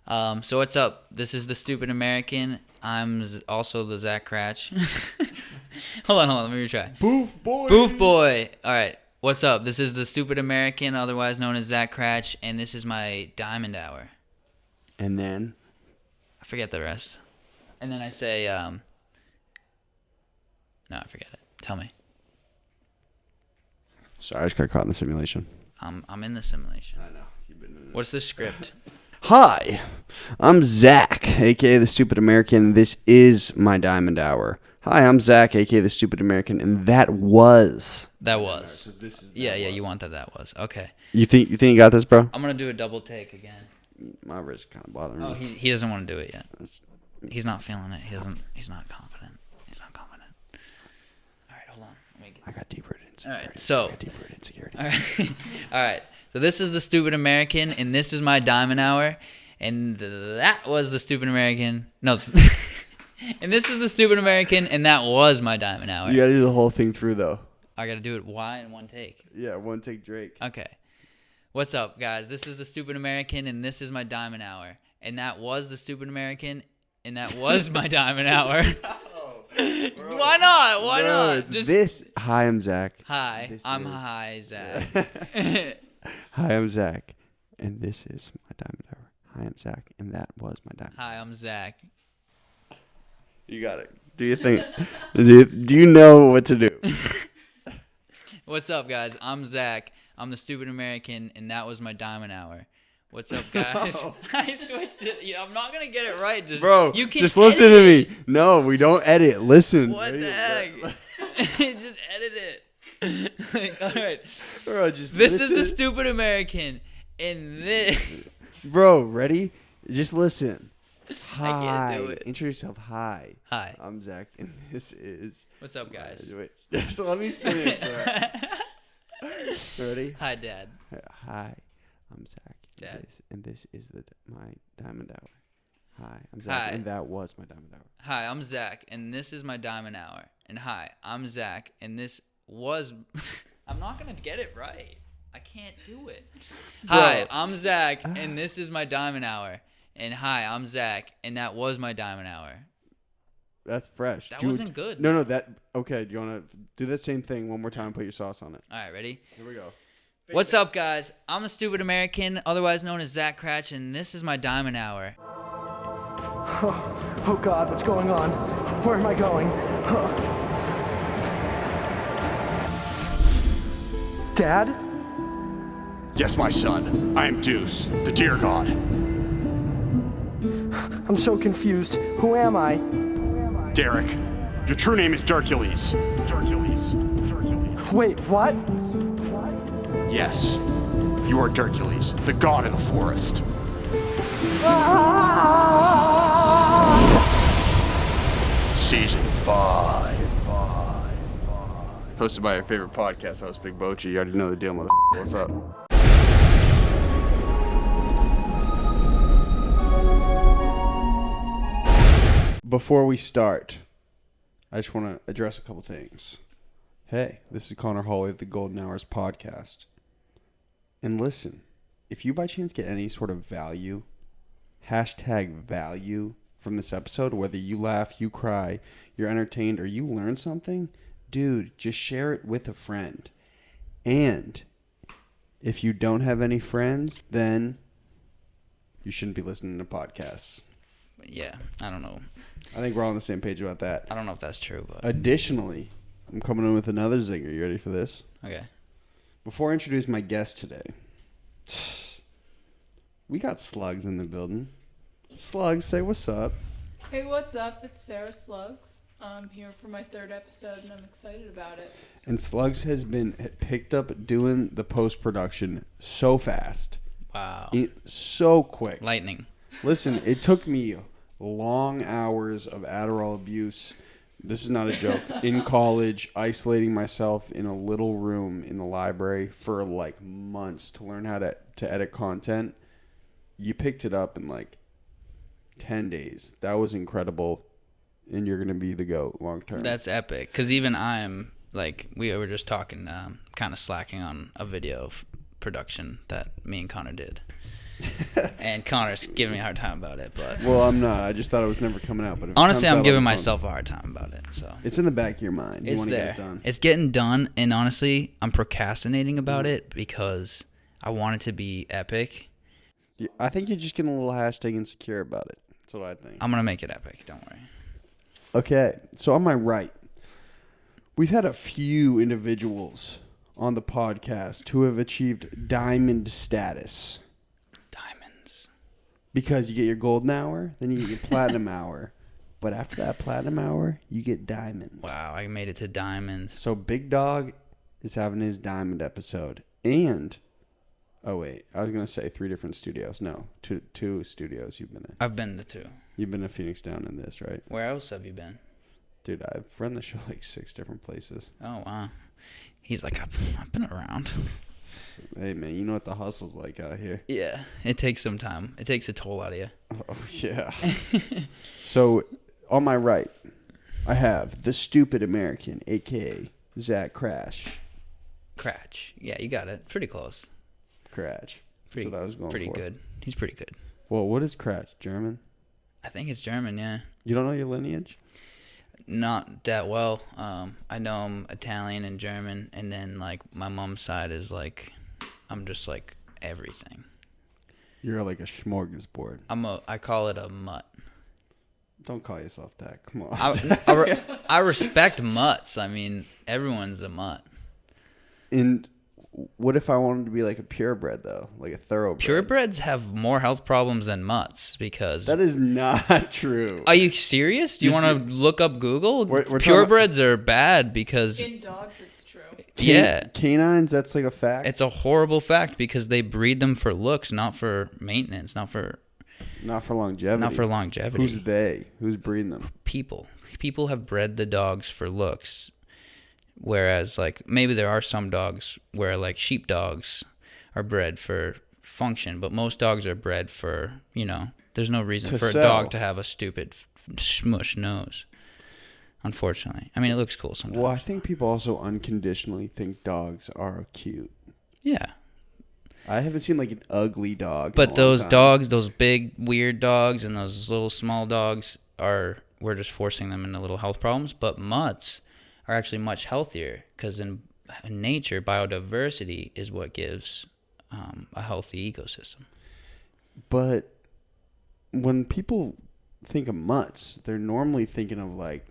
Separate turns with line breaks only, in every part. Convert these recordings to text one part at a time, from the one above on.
So what's up? This is the Stupid American. I'm also the Zach Cratch. hold on. Let me retry.
Boof boy.
Boof boy. All right. What's up? This is the Stupid American, otherwise known as Zach Cratch, and this is my Diamond Hour.
And then?
I forget the rest. And then I say, no, I forget it. Tell me.
Sorry, I just got caught in the simulation.
I'm in the simulation.
I know. You've been in it.
What's the script?
Hi, I'm Zach, a.k.a. the Stupid American. This is my Diamond Hour. Hi, I'm Zach, a.k.a. the Stupid American, and that was...
That was.
So this is
Yeah, you want that was. Okay.
You think you got this, bro?
I'm going to do a double take again.
My wrist kind of bothering
Oh,
me.
he doesn't want to do it yet. He's not feeling it. He's not confident. All right, hold on.
I got deep-rooted insecurities.
All right. All right. So this is the Stupid American, and this is my Diamond Hour, and that was the Stupid American. No. And this is the Stupid American, and that was my Diamond Hour.
You got to do the whole thing through, though.
I got to do it in one take.
Yeah, one take Drake.
Okay. What's up, guys? This is the Stupid American, and this is my Diamond Hour. And that was the Stupid American, and that was my Diamond Hour. Why not? Why not?
This. Hi, I'm Zach.
Hi, Hi, Zach.
Hi, I'm Zach, and this is my Diamond Hour. Hi, I'm Zach, and that was my Diamond Hour.
Hi, I'm Zach.
You got it. Do you think? do you know what to do?
What's up, guys? I'm Zach. I'm the Stupid American, and that was my Diamond Hour. What's up, guys?
Oh.
I switched it. Yeah, I'm not gonna get it right.
Bro,
you can
just listen to me. No, we don't edit. Listen.
What the heck? Just edit it. All right.
Bro,
this is the Stupid American, and this.
Bro, ready? Just listen. Hi.
I can't do it.
Introduce yourself. Hi.
Hi.
I'm Zach, and this is.
What's up, guys?
Wait, just let me finish. Ready?
Hi, Dad.
Hi. I'm Zach.
Dad.
And this is my Diamond Hour. Hi. I'm Zach,
Hi.
and that was my Diamond Hour.
Hi, I'm Zach, and this is my Diamond Hour. And hi, I'm Zach, and this was. I'm not gonna get it right. I can't do it. Hi, I'm Zach, and this is my Diamond Hour. And hi, I'm Zach, and that was my Diamond Hour.
That's fresh.
That wasn't good.
No, that. Okay, do you want to do that same thing one more time and put your sauce on it?
All right, ready?
Here we go.
What's up, guys? I'm the Stupid American, otherwise known as Zach Cratch, and this is my Diamond Hour.
Oh God, what's going on? Where am I going? Dad?
Yes, my son. I am Deuce, the deer god.
I'm so confused. Who am I?
Derek. Your true name is Darkules.
Wait, what?
Yes. You are Darkules, the god of the forest. Season 5.
Hosted by your favorite podcast host, Big Bochi. You already know the deal, mother. What's up? Before we start, I just want to address a couple things. Hey, this is Conor Holway of the Golden Hours podcast. And listen, if you by chance get any sort of value, #value from this episode, whether you laugh, you cry, you're entertained, or you learn something, dude, just share it with a friend. And if you don't have any friends, then you shouldn't be listening to podcasts.
Yeah, I don't know.
I think we're all on the same page about that.
I don't know if that's true, but
Additionally, I'm coming in with another zinger. You ready for this?
okay.
Before I introduce my guest today, we got Slugs in the building. Slugs, say what's up.
Hey, what's up? It's Sarah Slugs. I'm here for my 3rd episode, and I'm excited about it.
And Slugs has been picked up doing the post-production so fast.
Wow.
So quick.
Lightning.
Listen, it took me long hours of Adderall abuse. This is not a joke. In college, isolating myself in a little room in the library for like months to learn how to edit content. You picked it up in like 10 days. That was incredible. And you're going to be the GOAT long term.
That's epic. Because even I'm, like, we were just talking, kind of slacking on a video production that me and Conor did. And Connor's giving me a hard time about it, but
Well, I'm not. I just thought it was never coming out. But if it
honestly,
comes
I'm
out,
giving
I'll-
myself a hard time about it. So
It's in the back of your mind. You
it's
want to
there.
get it done.
It's getting done, and honestly, I'm procrastinating about it because I want it to be epic.
I think you're just getting a little hashtag insecure about it. That's what I think.
I'm gonna make it epic. Don't worry.
Okay, so on my right, we've had a few individuals on the podcast who have achieved diamond status.
Diamonds.
Because you get your golden hour, then you get your platinum hour. But after that platinum hour, you get diamond.
Wow, I made it to diamonds.
So Big Dog is having his diamond episode. And, oh wait, I was going to say 3 different studios. No, two studios you've been in.
I've been to 2.
You've been to Phoenix Down in this, right?
Where else have you been?
Dude, I've run the show like 6 different places.
Oh wow. He's like, I've been around.
Hey, man, you know what the hustle's like out here.
Yeah, it takes some time. It takes a toll out of you.
Oh, yeah. So, on my right, I have the stupid American, a.k.a. Zach Crash.
Cratch. Yeah, you got it. Pretty close.
Crash. That's
Pretty,
what I was going
pretty
for.
good. He's pretty good.
Well, what is Crash? German?
I think it's German, yeah.
You don't know your lineage?
Not that well. I know I'm Italian and German, and then like my mom's side is like, I'm just like everything.
You're like a smorgasbord.
I call it a mutt.
Don't call yourself that. Come on.
I respect mutts. I mean, everyone's a mutt.
And what if I wanted to be like a purebred, though? Like a thoroughbred?
Purebreds have more health problems than mutts because...
That is not true.
Are you serious? Do you want to look up Google?
We're talking
Purebreds are bad because...
In dogs, it's true.
Yeah.
Canines, that's like a fact?
It's a horrible fact because they breed them for looks, not for maintenance, not for longevity.
Who's they? Who's breeding them?
People have bred the dogs for looks, whereas like maybe there are some dogs where like sheep dogs are bred for function, but most dogs are bred for, there's no reason
To
for
sell.
a dog to have a stupid smush nose, unfortunately. I mean, it looks cool sometimes.
Well, I think people also unconditionally think dogs are cute.
Yeah,
I haven't seen like an ugly dog.
but those dogs, those big weird dogs and those little small dogs we're just forcing them into little health problems. But mutts are actually much healthier because in nature, biodiversity is what gives a healthy ecosystem.
But when people think of mutts, they're normally thinking of like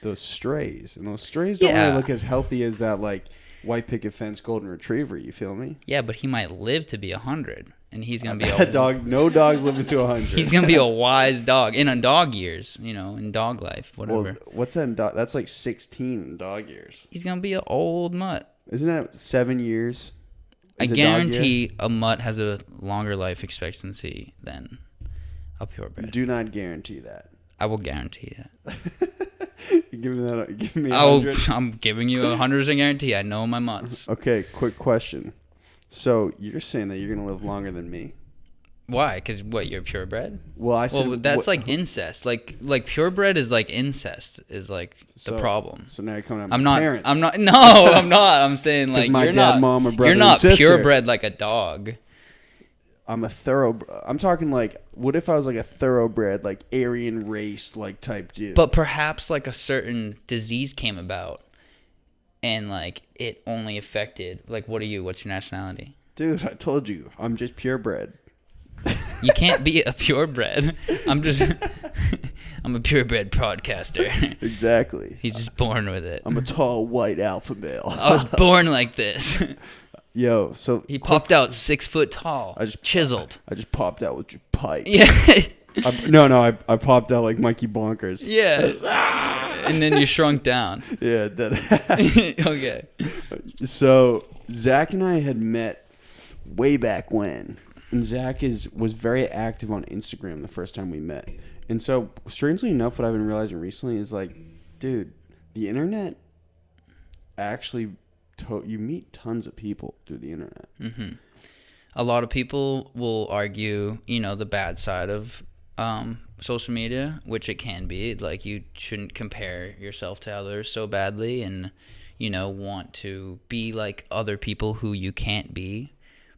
those strays, and those strays don't
Yeah.
really look as healthy as that like white picket fence golden retriever. You feel me?
Yeah, but he might live to be 100, and he's gonna be
That dog. No dogs living to 100.
He's gonna be a wise dog in dog years, in dog life, whatever.
Well, what's that in dog? That's like 16 in dog years.
He's gonna be an old mutt.
Isn't that 7 years?
I
Is a dog year?
guarantee a mutt has a longer life expectancy than a purebred.
Do not guarantee that.
I will guarantee that.
Give me that. Give me 100.
I'm giving you 100% guarantee. I know my mutts.
Okay, quick question. So you're saying that you're gonna live longer than me?
Why? Because you're purebred?
Well, I said.
Well, that's like incest. Like purebred is like incest is like the problem.
So now you're coming at
I'm
my
not.
parents.
I'm not. No, I'm not. I'm saying like
my
you're
dad,
not.
mom, or brother
you're not
and sister.
purebred like a dog.
I'm a thoroughbred. I'm talking like, what if I was like a thoroughbred, like Aryan race, like type dude?
But perhaps like a certain disease came about, and like it only affected like what are you? What's your nationality?
Dude, I told you, I'm just purebred.
You can't be a purebred. I'm a purebred podcaster.
Exactly.
He's just born with it.
I'm a tall white alpha male.
I was born like this.
Yo, so
He popped out 6 foot tall. Chiseled.
I just popped out with your pipe.
Yeah.
I popped out like Mikey Bonkers.
Yeah. And then you shrunk down.
Yeah, dead ass.
Okay.
So Zach and I had met way back when, and Zach was very active on Instagram the first time we met. And so, strangely enough, what I've been realizing recently is like, dude, the internet actually you meet tons of people through the internet.
Mm-hmm. A lot of people will argue, the bad side of social media, which it can be. Like, you shouldn't compare yourself to others so badly and, want to be like other people who you can't be.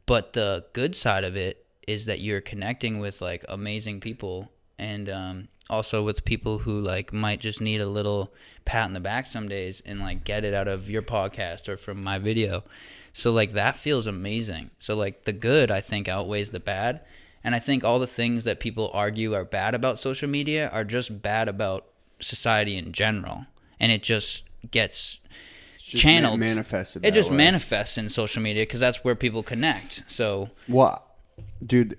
But the good side of it is that you're connecting with like amazing people, and also with people who like might just need a little pat on the back some days and like get it out of your podcast or from my video. So like that feels amazing. So like the good, I think, outweighs the bad. And I think all the things that people argue are bad about social media are just bad about society in general. And it just gets channeled.
Manifested.
It just
way.
manifests in social media because that's where people connect. So,
dude,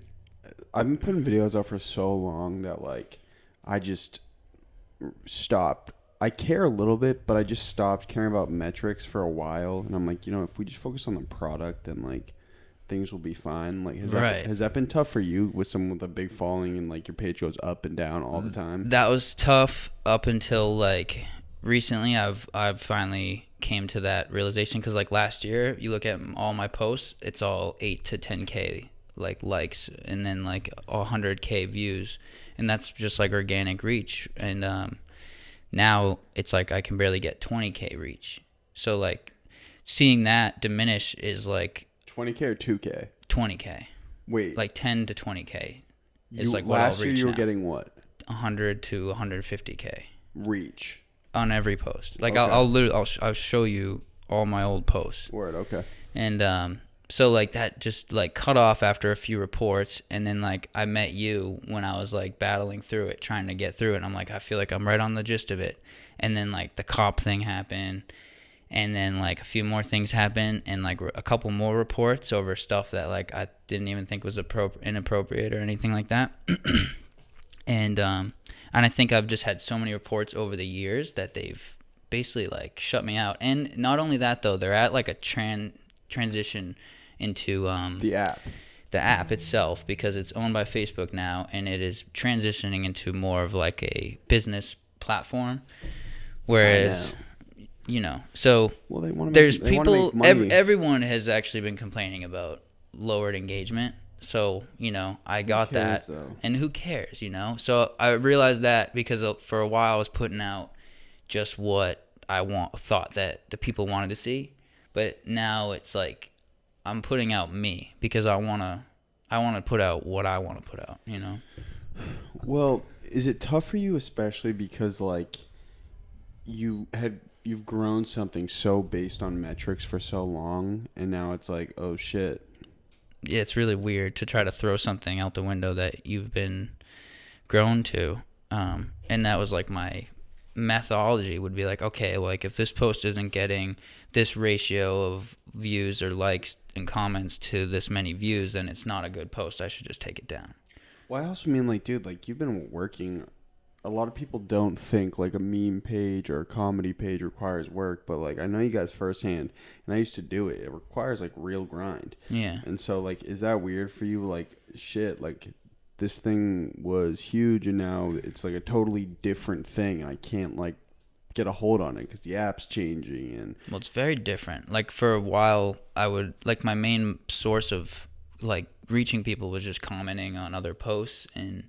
I've been putting videos out for so long that like I just stopped. I care a little bit, but I just stopped caring about metrics for a while. And I'm like, if we just focus on the product, then like things will be fine. Like, has that been tough for you with someone with a big following and like your page goes up and down all the time?
That was tough up until like recently. I've finally came to that realization because like last year, you look at all my posts, it's all 8 to 10K like likes and then like 100K views, and that's just like organic reach. And now it's like I can barely get 20K reach. So like seeing that diminish is like
20K or 2K?
20K.
Wait.
Like 10 to 20K is like what
last
I'll
year
reach
you were
now.
getting what?
100 to 150K
reach
on every post. Like
okay.
I'll show you all my old posts.
Word, okay.
And so like that just like cut off after a few reports, and then like I met you when I was like battling through it, trying to get through it. And I'm like, I feel like I'm right on the gist of it. And then like the cop thing happened, and then like a few more things happened, and like a couple more reports over stuff that like I didn't even think was inappropriate or anything like that. And I think I've just had so many reports over the years that they've basically like shut me out. And not only that though, they're at like a transition into
the app
itself, because it's owned by Facebook now, and it is transitioning into more of like a business platform. Whereas, so
well, they want to
there's
make,
people,
money.
everyone has actually been complaining about lowered engagement. So, I got
cares,
that.
though?
And who cares, So I realized that because for a while I was putting out just what I thought that the people wanted to see. But now it's like I'm putting out me because I want to put out what I want to put out,
Well, is it tough for you, especially because like you've grown something so based on metrics for so long, and now it's like, oh shit.
Yeah, it's really weird to try to throw something out the window that you've been grown to. And that was like my methodology would be like, okay, like if this post isn't getting this ratio of views or likes and comments to this many views, then it's not a good post. I should just take it down.
Well, I also mean, like, dude, like you've been working. A lot of people don't think like a meme page or a comedy page requires work, but like I know you guys firsthand, and I used to do it. It requires like real grind.
Yeah.
And so like, is that weird for you? Like, shit, like this thing was huge, and now it's like a totally different thing. I can't like get a hold on it because the app's changing. And
well, it's very different. Like for a while, I would like my main source of like reaching people was just commenting on other posts and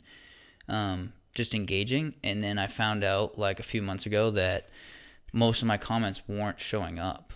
just engaging. And then I found out like a few months ago that most of my comments weren't showing up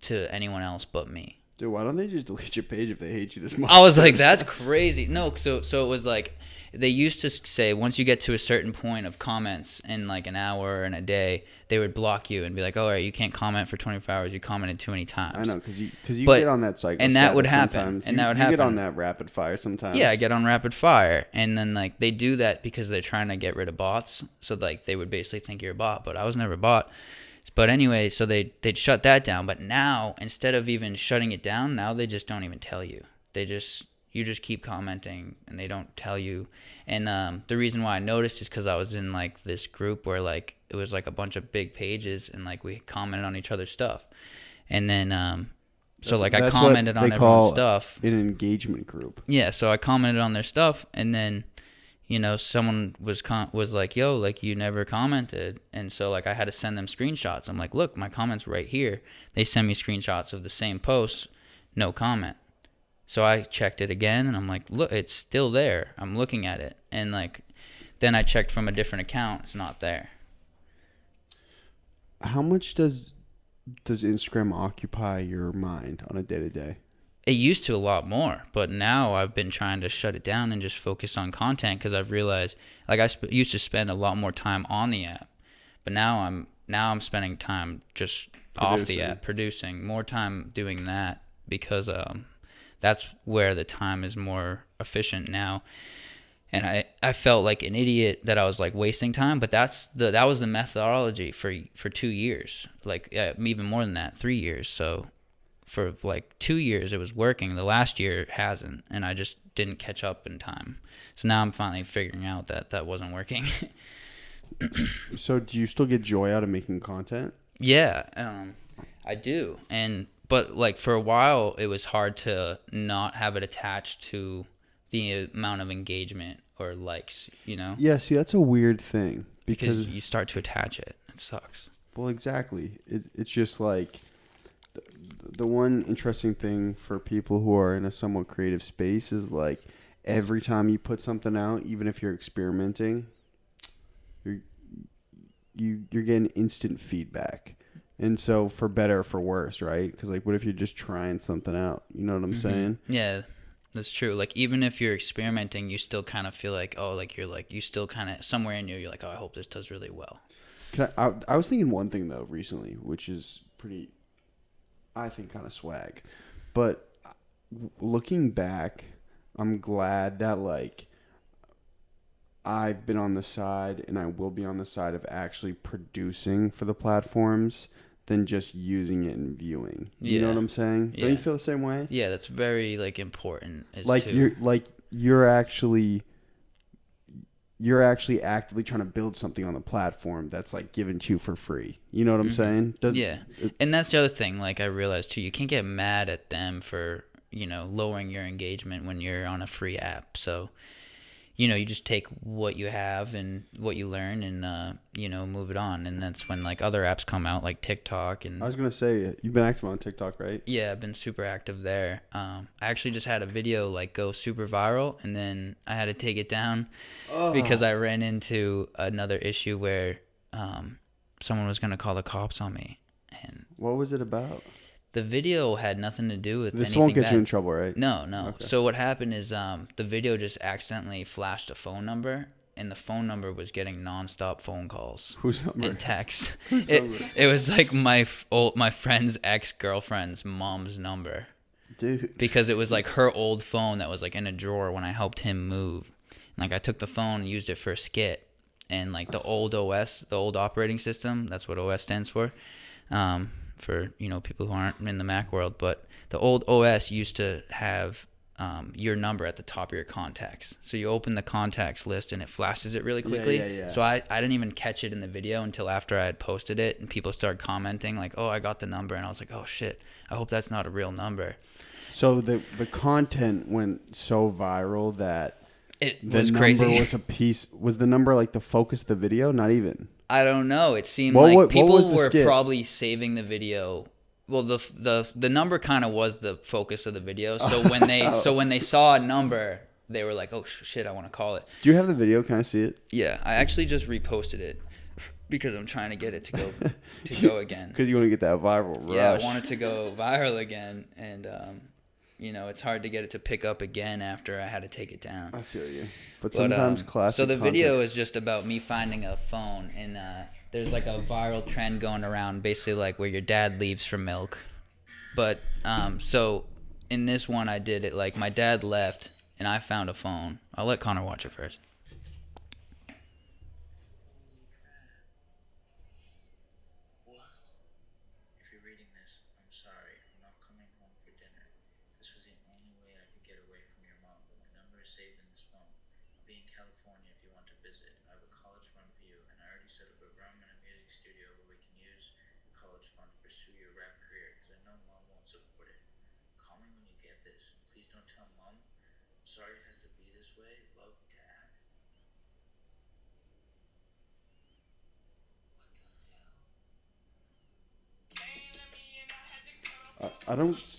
to anyone else but me.
Dude, why don't they just delete your page if they hate you this much?
I was like, that's crazy. No, so it was like they used to say once you get to a certain point of comments in like an hour and a day, they would block you and be like, all right, you can't comment for 24 hours. You commented too many times.
I know, because you get on that cycle.
And that would happen.
Sometimes.
And that would
you
happen.
get on that rapid fire sometimes.
Yeah, I get on rapid fire. And then like they do that because they're trying to get rid of bots. So like they would basically think you're a bot, but I was never a bot. But anyway, so they'd shut that down. But now, instead of even shutting it down, now they just don't even tell you. You just keep commenting, and they don't tell you. And the reason why I noticed is because I was in like this group where like it was like a bunch of big pages, and like we commented on each other's stuff. And then I commented on everyone's stuff.
An engagement group.
Yeah, so I commented on their stuff, and then someone was like, yo, like you never commented. And so like I had to send them screenshots. I'm like, look, my comment's right here. They send me screenshots of the same post, no comment. So I checked it again, and I'm like, look, it's still there. I'm looking at it. And like then I checked from a different account. It's not there.
How much does Instagram occupy your mind on a day-to-day?
It used to a lot more, but now I've been trying to shut it down and just focus on content because I've realized, like, used to spend a lot more time on the app, but now I'm spending time just off the app, producing more time doing that because that's where the time is more efficient now. And I felt like an idiot that I was like wasting time, but that was the methodology for 2 years, like even more than that, 3 years. So for like 2 years it was working. The last year it hasn't, and I just didn't catch up in time. So now I'm finally figuring out that wasn't working.
So do you still get joy out of making content?
Yeah, I do. But like for a while it was hard to not have it attached to the amount of engagement or likes, you know?
Yeah, see, that's a weird thing.
Because you start to attach it. It sucks.
Well, exactly. It's just like the one interesting thing for people who are in a somewhat creative space is like every time you put something out, even if you're experimenting, you're getting instant feedback. And so for better or for worse, right? Because like what if you're just trying something out? You know what I'm saying?
Yeah. That's true. Like, even if you're experimenting, you still kind of feel like, you still kind of, somewhere in you're like, oh, I hope this does really well.
I was thinking one thing, though, recently, which is pretty, I think, kind of swag. But looking back, I'm glad that, like, I've been on the side, and I will be on the side of actually producing for the platforms than just using it and viewing. You know what I'm saying?
Yeah.
Don't you feel the same way?
Yeah, that's very like important.
You're actually actively trying to build something on the platform that's like given to you for free. You know what I'm saying?
And that's the other thing. Like I realized too, you can't get mad at them for lowering your engagement when you're on a free app. So you just take what you have and what you learn and, move it on. And that's when, like, other apps come out, like TikTok. And
I was going to say, you've been active on TikTok, right?
Yeah, I've been super active there. I actually just had a video, like, go super viral, and then I had to take it down because I ran into another issue where someone was going to call the cops on me. And
what was it about?
The video had nothing to do with
this.
Anything
Won't get
bad.
You in trouble, right?
No.
Okay.
So what happened is the video just accidentally flashed a phone number, and the phone number was getting nonstop phone calls.
Whose number?
And texts.
Whose number?
It was like my friend's ex-girlfriend's mom's number.
Dude.
Because it was like her old phone that was like in a drawer when I helped him move. And, like, I took the phone and used it for a skit, and like the old OS, the old operating system, that's what OS stands for. For people who aren't in the Mac world, but the old OS used to have your number at the top of your contacts. So you open the contacts list and it flashes it really quickly.
Yeah.
So I didn't even catch it in the video until after I had posted it, and people started commenting like, "Oh, I got the number," and I was like, "Oh shit, I hope that's not a real number."
So the content went so viral that
it was crazy.
Was the number like the focus of the video? Not even.
I don't know. It seemed people were probably saving the video. Well, the number kind of was the focus of the video. So when they saw a number, they were like, "Oh shit, I want to call it."
Do you have the video? Can I see it?
Yeah, I actually just reposted it because I'm trying to get it to go again.
Because you want to get that viral rush.
Yeah, I want it to go viral again, and it's hard to get it to pick up again after I had to take it down.
I feel you. But sometimes classic
So the
content.
video is just about me finding a phone, and there's like a viral trend going around, basically like where your dad leaves for milk. But so in this one, I did it like my dad left, and I found a phone. I'll let Conor watch it first.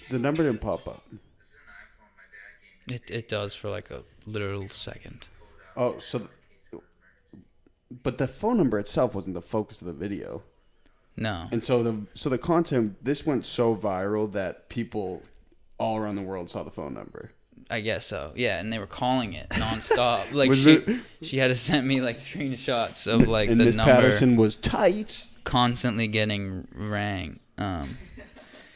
The number didn't pop up.
It does for like a literal second.
Oh, but the phone number itself wasn't the focus of the video.
No.
And so the content, this went so viral that people all around the world saw the phone number.
I guess so. Yeah, and they were calling it nonstop. Like
Was
she had to send me like screenshots of like
and
the
Miss
number
Patterson was tight.
constantly getting rang.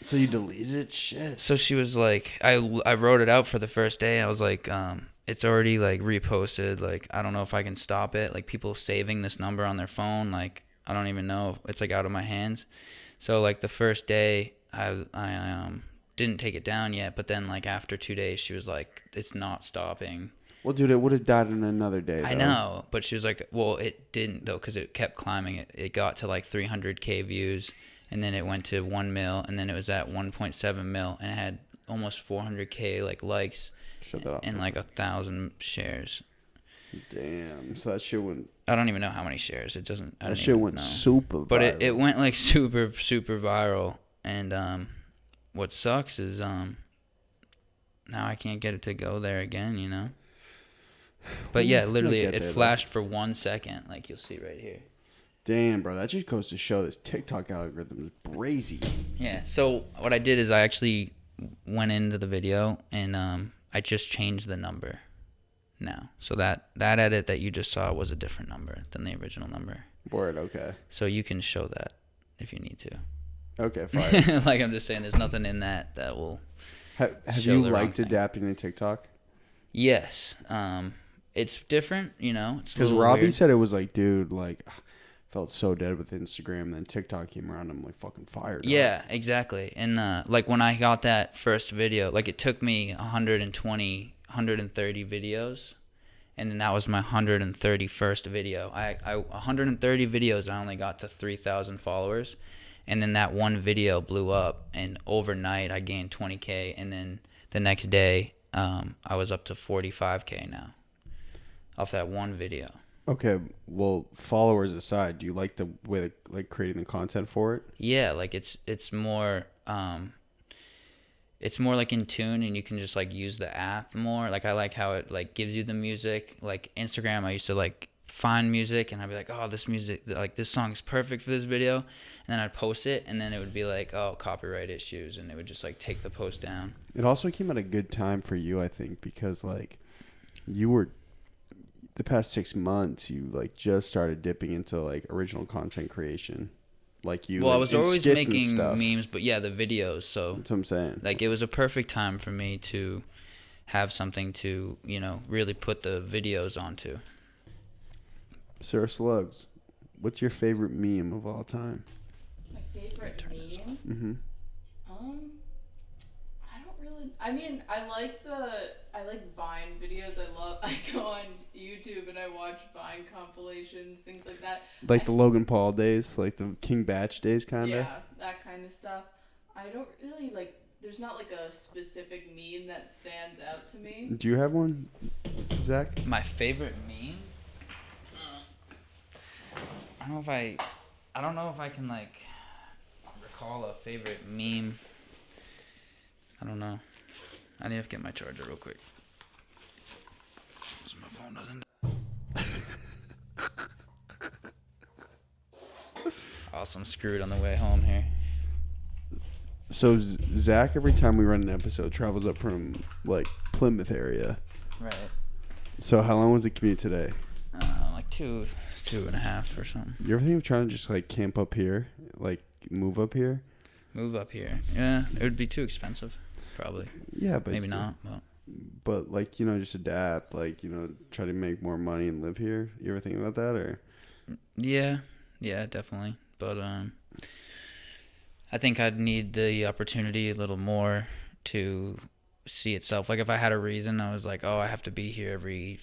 So you deleted it? Shit.
So she was like, I wrote it out for the first day. I was like, it's already like reposted. Like, I don't know if I can stop it. Like, people saving this number on their phone. Like, I don't even know. It's like out of my hands. So like the first day, I didn't take it down yet. But then like after 2 days, she was like, it's not stopping.
Well, dude, it would have died in another day. Though.
I know, but she was like, well, it didn't though, because it kept climbing. It got to like 300K views. And then it went to 1 mil, and then it was at 1.7 mil, and it had almost 400K like likes and like 1,000 shares.
Damn. So that shit went.
I don't even know how many shares. It doesn't.
That shit went super viral.
But it went like super viral. And what sucks is now I can't get it to go there again. You know. But yeah, literally, it flashed for 1 second, like you'll see right here.
Damn, bro, that just goes to show this TikTok algorithm is brazy.
Yeah. So what I did is I actually went into the video and I just changed the number now. So that edit that you just saw was a different number than the original number.
Word, okay.
So you can show that if you need to.
Okay, fine.
Like I'm just saying, there's nothing in that will.
Have you liked adapting to TikTok?
Yes. It's different, you know.
Because Robbie said it was like, dude, like. Felt so dead with Instagram. Then TikTok came around. I'm like fucking fired.
Yeah, exactly. And like when I got that first video, like it took me 130 videos, and then that was my 131st video. I 130 videos. I only got to 3,000 followers, and then that one video blew up, and overnight I gained 20K, and then the next day I was up to 45K now, off that one video.
Okay, well, followers aside, do you like the way like creating the content for it?
Yeah, like it's more like in tune, and you can just like use the app more. Like I like how it like gives you the music. Like Instagram, I used to like find music and I'd be like, oh, this music, like this song is perfect for this video, and then I'd post it, and then it would be like, oh, copyright issues, and it would just like take the post down.
It also came at a good time for you, I think, because like you were. The past 6 months, you like just started dipping into like original content creation, like you.
Well,
like,
I was always making memes, but yeah, the videos. So
that's what I'm saying.
Like it was a perfect time for me to have something to, you know, really put the videos onto.
Sarah
Slugs, what's your favorite meme of all time?
My favorite meme?
Mm-hmm.
I don't really. I mean, I like Vine videos. I go on YouTube and I watch Vine compilations, things like that.
Like the Logan Paul days, like the King Batch days, kind of.
Yeah, that kind of stuff. I don't really like. There's not like a specific meme that stands out to me.
Do you have one, Zach?
My favorite meme? I don't know if I can like recall a favorite meme. I don't know. I need to get my charger real quick, so my phone doesn't die. Also, I'm screwed on the way home here.
So Zach, every time we run an episode, travels up from like Plymouth area.
Right.
So how long was the commute today?
Like two and a half or something.
You ever think of trying to just like camp up here, like move up here?
Move up here? Yeah, it would be too expensive, probably.
Yeah, but
maybe not.
But like, you know, just adapt. Like, you know, try to make more money and live here. You ever think about that, or?
Yeah, definitely. But I think I'd need the opportunity a little more to see itself. Like if I had a reason, I was like, oh, I have to be here every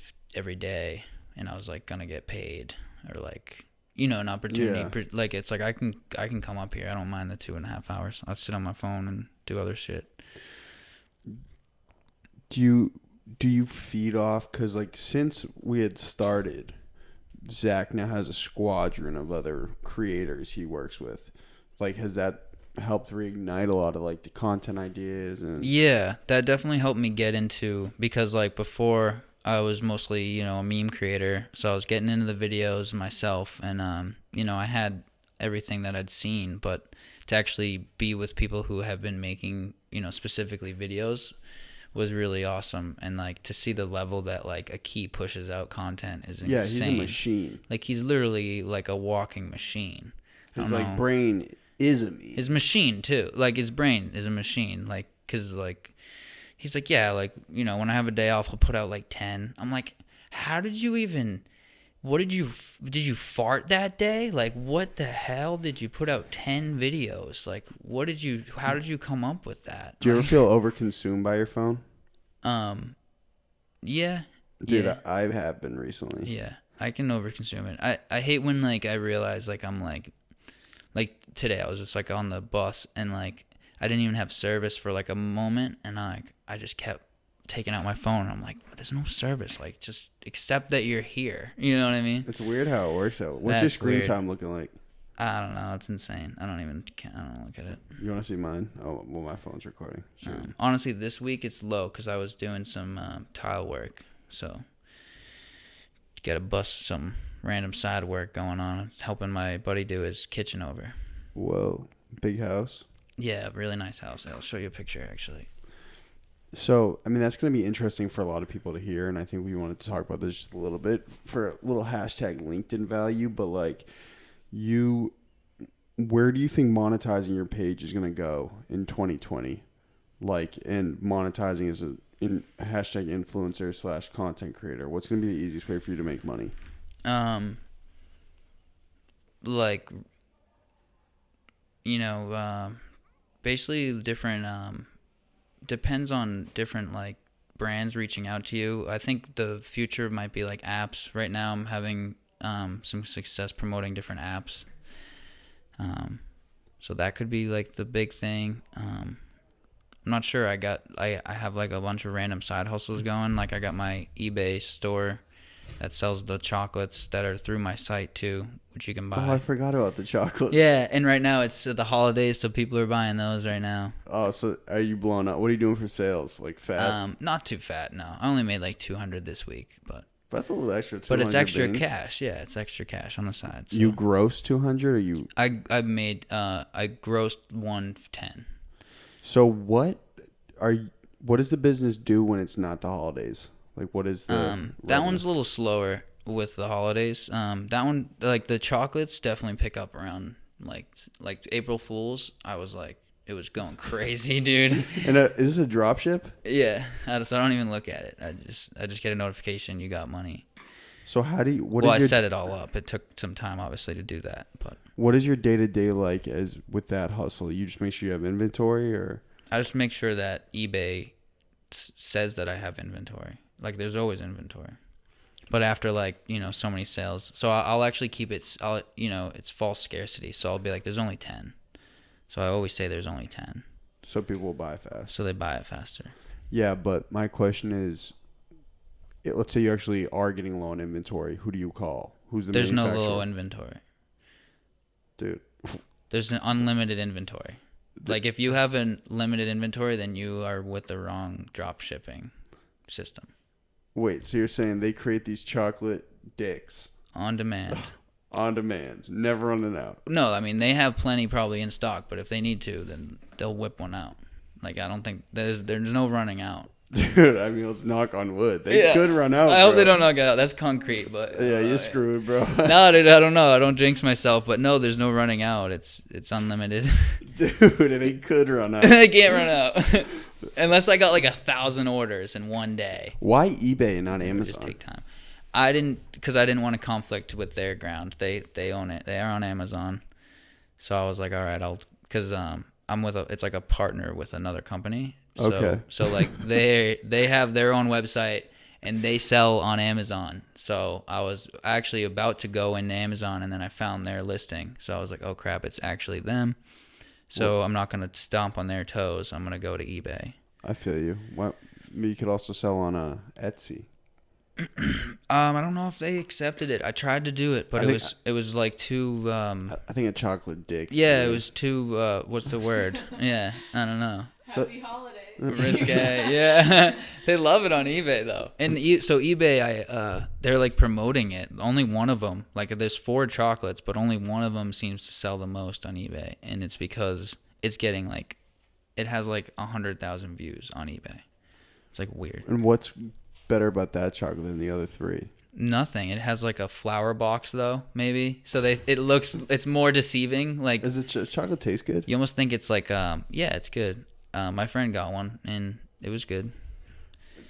day, and I was like gonna get paid, or like, you know, an opportunity.
Yeah.
Like it's like I can come up here. I don't mind the 2.5 hours. I'll sit on my phone and do other shit.
Do you feed off? Because like since we had started, Zach now has a squadron of other creators he works with. Like, has that helped reignite a lot of like the content ideas? And
yeah, that definitely helped me get into, because like before I was mostly, you know, a meme creator, so I was getting into the videos myself, and you know, I had everything that I'd seen, but to actually be with people who have been making specifically videos was really awesome. And like to see the level that like a key pushes out content is insane.
Yeah, he's a machine.
Like he's literally like a walking machine.
His like brain is a meme.
His machine too. Like his brain is a machine. Like, cause like, he's like, yeah, like, when I have a day off, I'll put out like 10. I'm like, how did you even, did you fart that day? Like, what the hell did you put out 10 videos? Like, how did you come up with that?
Do you ever feel overconsumed by your phone?
Yeah.
Dude,
yeah.
I have been recently.
Yeah, I can overconsume it. I hate when like I realize like I'm like today I was just like on the bus and like I didn't even have service for like a moment, and I just kept taking out my phone. And I'm like, well, there's no service. Like, just accept that you're here. You know what I mean?
It's weird how it works out. What's your screen time looking like?
I don't know. It's insane. I don't look at it.
You want to see mine? Oh, well, my phone's recording. Sure.
Honestly, this week it's low because I was doing some tile work. So, got to bust some random side work going on, helping my buddy do his kitchen over.
Whoa. Big house?
Yeah, really nice house. I'll show you a picture, actually.
So, I mean, that's going to be interesting for a lot of people to hear, and I think we wanted to talk about this just a little bit for a little hashtag LinkedIn value, but, like, where do you think monetizing your page is going to go in 2020? Like, and monetizing as in hashtag influencer / content creator. What's going to be the easiest way for you to make money?
Like, basically different, depends on different like brands reaching out to you. I think the future might be like apps. Right now I'm having some success promoting different apps. So that could be like the big thing. I'm not sure. I have like a bunch of random side hustles going. Like I got my eBay store that sells the chocolates that are through my site too, which you can buy.
Oh, I forgot about the chocolates.
Yeah, and right now it's the holidays, so people are buying those right now.
Oh, so are you blowing up? What are you doing for sales? Like fat?
Not too fat, no. I only made like 200 this week, but
that's a little extra.
But it's extra cash. Yeah, it's extra cash on the side. So.
You grossed 200, or you?
I grossed 110.
So what does the business do when it's not the holidays? Like, what is the
that one's a little slower with the holidays. That one, like the chocolates, definitely pick up around like April Fools. I was like, it was going crazy, dude.
And is this a drop ship?
Yeah, so I don't even look at it. I just get a notification you got money.
So how do you?
I set it all up. It took some time, obviously, to do that. But
what is your day-to-day like as with that hustle? You just make sure you have inventory, or
I just make sure that eBay says that I have inventory. Like, there's always inventory. But after, like, so many sales. So I'll actually keep it, it's false scarcity. So I'll be like, there's only 10. So I always say there's only 10.
So people will buy fast.
So they buy it faster.
Yeah, but my question is, let's say you actually are getting low on inventory. Who do you call? Who's the
There's
manufacturer?
no low inventory.
Dude.
There's an unlimited inventory. Like, if you have a limited inventory, then you are with the wrong drop shipping system.
Wait, so you're saying they create these chocolate dicks
on demand?
On demand, never running out.
No, I mean, they have plenty probably in stock, but if they need to, then they'll whip one out. Like, I don't think there's no running out.
Dude, I mean, let's knock on wood. They could run out.
I hope they don't knock it out. That's concrete, but
yeah, you're screwed, bro.
No, dude, I don't know. I don't jinx myself, but no, there's no running out. It's unlimited.
Dude, they could run out.
They can't run out unless I got like 1,000 orders in one day.
Why eBay and not Amazon?
Just take time. Because I didn't want to conflict with their ground. They own it. They are on Amazon, so I was like, all right, because I'm with it's like a partner with another company. So,
okay.
So like they have their own website and they sell on Amazon. So I was actually about to go into Amazon and then I found their listing. So I was like, oh crap, it's actually them. So I'm not gonna stomp on their toes. I'm gonna go to eBay.
I feel you. You could also sell on Etsy.
I don't know if they accepted it. I tried to do it, but it was like too.
I think a chocolate dick.
Yeah, it was too. What's the word? Yeah, I don't know.
Happy holidays.
Risque. Yeah, they love it on eBay though. And so eBay, they're like promoting it. Only one of them, like there's 4 chocolates, but only one of them seems to sell the most on eBay, and it's because it's getting like it has like 100,000 views on eBay. It's like weird.
And what's better about that chocolate than the other three?
Nothing. It has like a flower box though, maybe. So it's more deceiving. Like,
Does the chocolate taste good?
you almost think it's like yeah, it's good. My friend got one and it was good.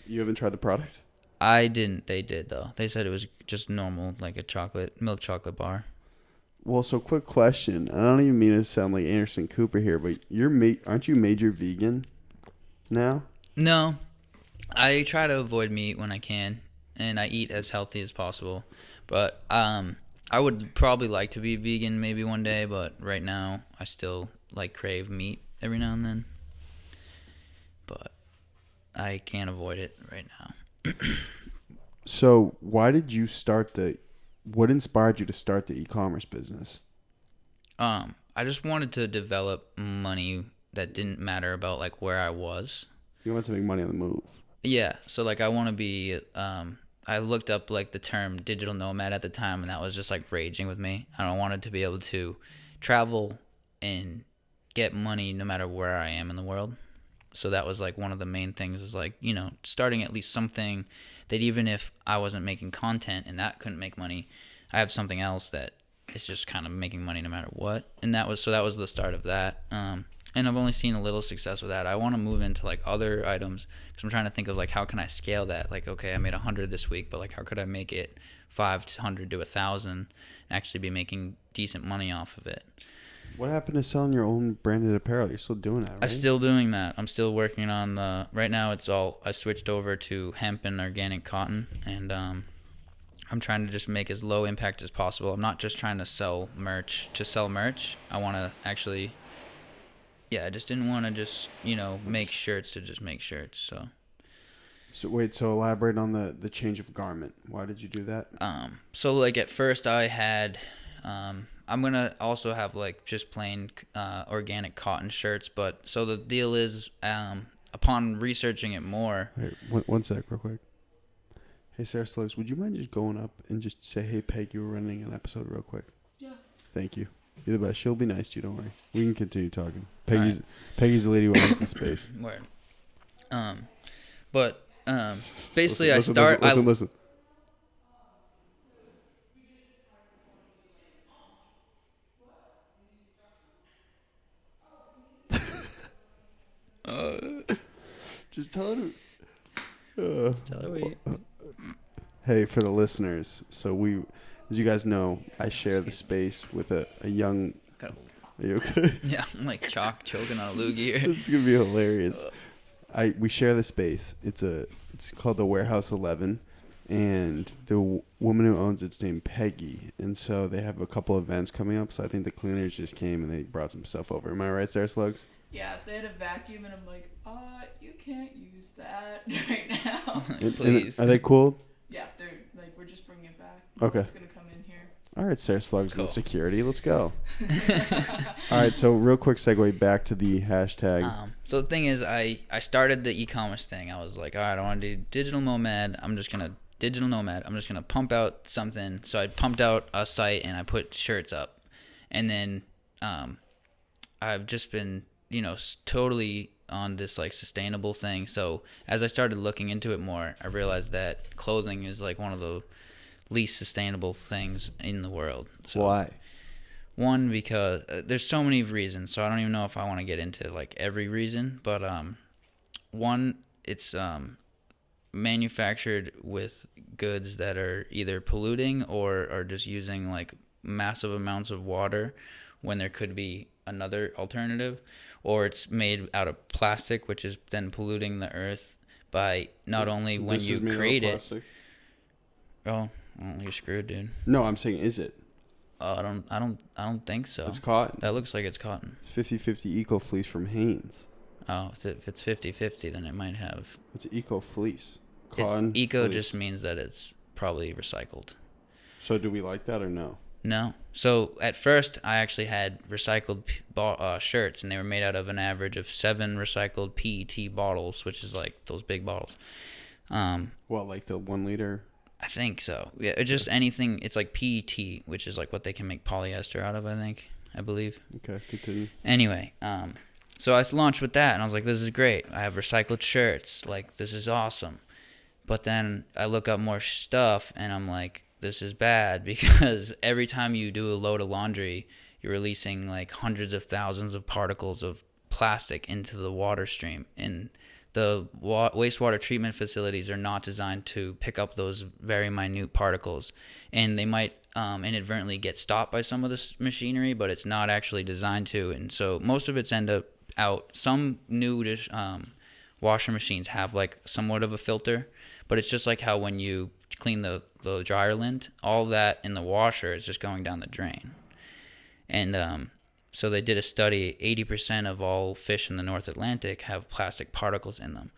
You haven't tried the product?
I didn't. They did though. They said it was just normal, like a milk chocolate bar.
Well, so quick question. I don't even mean to sound like Anderson Cooper here, but aren't you major vegan now?
No, I try to avoid meat when I can, and I eat as healthy as possible. But I would probably like to be vegan maybe one day, but right now I still like crave meat every now and then. But I can't avoid it right now.
So why did you start what inspired you to start the e-commerce business?
I just wanted to develop money that didn't matter about like where I was.
You wanted to make money on the move.
Yeah, so like I want to be I looked up like the term digital nomad at the time, and that was just like raging with me. I wanted to be able to travel and get money no matter where I am in the world. So that was like one of the main things, is like, you know, starting at least something that even if I wasn't making content and that couldn't make money, I have something else that is just kind of making money no matter what. And that was the start of that. And I've only seen a little success with that. I want to move into like other items, because I'm trying to think of like, how can I scale that? Like, okay, I made 100 this week, but like, how could I make it 500 to 1,000 and actually be making decent money off of it?
What happened to selling your own branded apparel? You're still doing that, right?
I'm still doing that. I'm still working on right now I switched over to hemp and organic cotton, and I'm trying to just make as low impact as possible. I'm not just trying to sell merch to sell merch. I want to actually, I just didn't want to just, you know, make shirts to just make shirts.
So elaborate on the change of garment. Why did you do that?
So like at first I had, I'm going to also have like just plain organic cotton shirts. But so the deal is, upon researching it more.
Wait, one sec real quick. Hey, Sarah Slugs, would you mind just going up and just say, hey, Peg, you were running an episode real quick?
Yeah.
Thank you. You're the best. She'll be nice to you. Don't worry. We can continue talking. Peggy's the lady who owns the space.
Word. But basically
Listen. Just tell her.
Tell her we.
Hey, for the listeners, so as you guys know, I share the space with a young. Are you okay?
Yeah, I'm like choking on a loogie here.
This is gonna be hilarious. We share the space. It's called the Warehouse 11, and the woman who owns it's named Peggy, and so they have a couple events coming up. So I think the cleaners just came and they brought some stuff over. Am I right, Sarah Slugs?
Yeah, they had a vacuum, and I'm like, you can't use that right now.
Please.
And are they cool?
Yeah, they're like, we're just bringing it back.
Okay.
It's gonna come in here.
All right, Sarah Slugs
Cool.
and security. Let's go. All right, so real quick segue back to the hashtag.
So the thing is, I started the e-commerce thing. I was like, all right, I want to do digital nomad. I'm just going to pump out something. So I pumped out a site and I put shirts up. And then I've just been, you know, totally on this like sustainable thing. So as I started looking into it more, I realized that clothing is like one of the least sustainable things in the world. So,
Why?
One, because there's so many reasons, so I don't even know if I want to get into like every reason, but one, it's manufactured with goods that are either polluting or are just using like massive amounts of water when there could be another alternative, or it's made out of plastic, which is then polluting the earth by not only when
This
you
is made out of
create it.
plastic?
Oh, well, you're screwed, dude.
No, I'm saying, is it?
I don't think so.
It's cotton.
That looks like it's cotton.
It's 50-50 Eco Fleece from Hanes.
Oh, if it's 50-50, then it might have.
It's Eco Fleece. Cotton.
Eco
fleece.
just means that it's probably recycled.
So do we like that or no?
No. So at first, I actually had recycled shirts, and they were made out of an average of 7 recycled PET bottles, which is like those big bottles.
What, like the 1 liter?
I think so. Yeah, just anything. It's like PET, which is like what they can make polyester out of, I believe.
Okay, continue.
Anyway, So I launched with that, and I was like, this is great. I have recycled shirts. Like, this is awesome. But then I look up more stuff, and I'm like, this is bad because every time you do a load of laundry, you're releasing like hundreds of thousands of particles of plastic into the water stream. And the wastewater treatment facilities are not designed to pick up those very minute particles. And they might inadvertently get stopped by some of this machinery, but it's not actually designed to. And so most of it's end up out. Some new washer machines have like somewhat of a filter, but it's just like how when you clean the dryer lint, all that in the washer is just going down the drain. And so they did a study, 80% of all fish in the North Atlantic have plastic particles in them.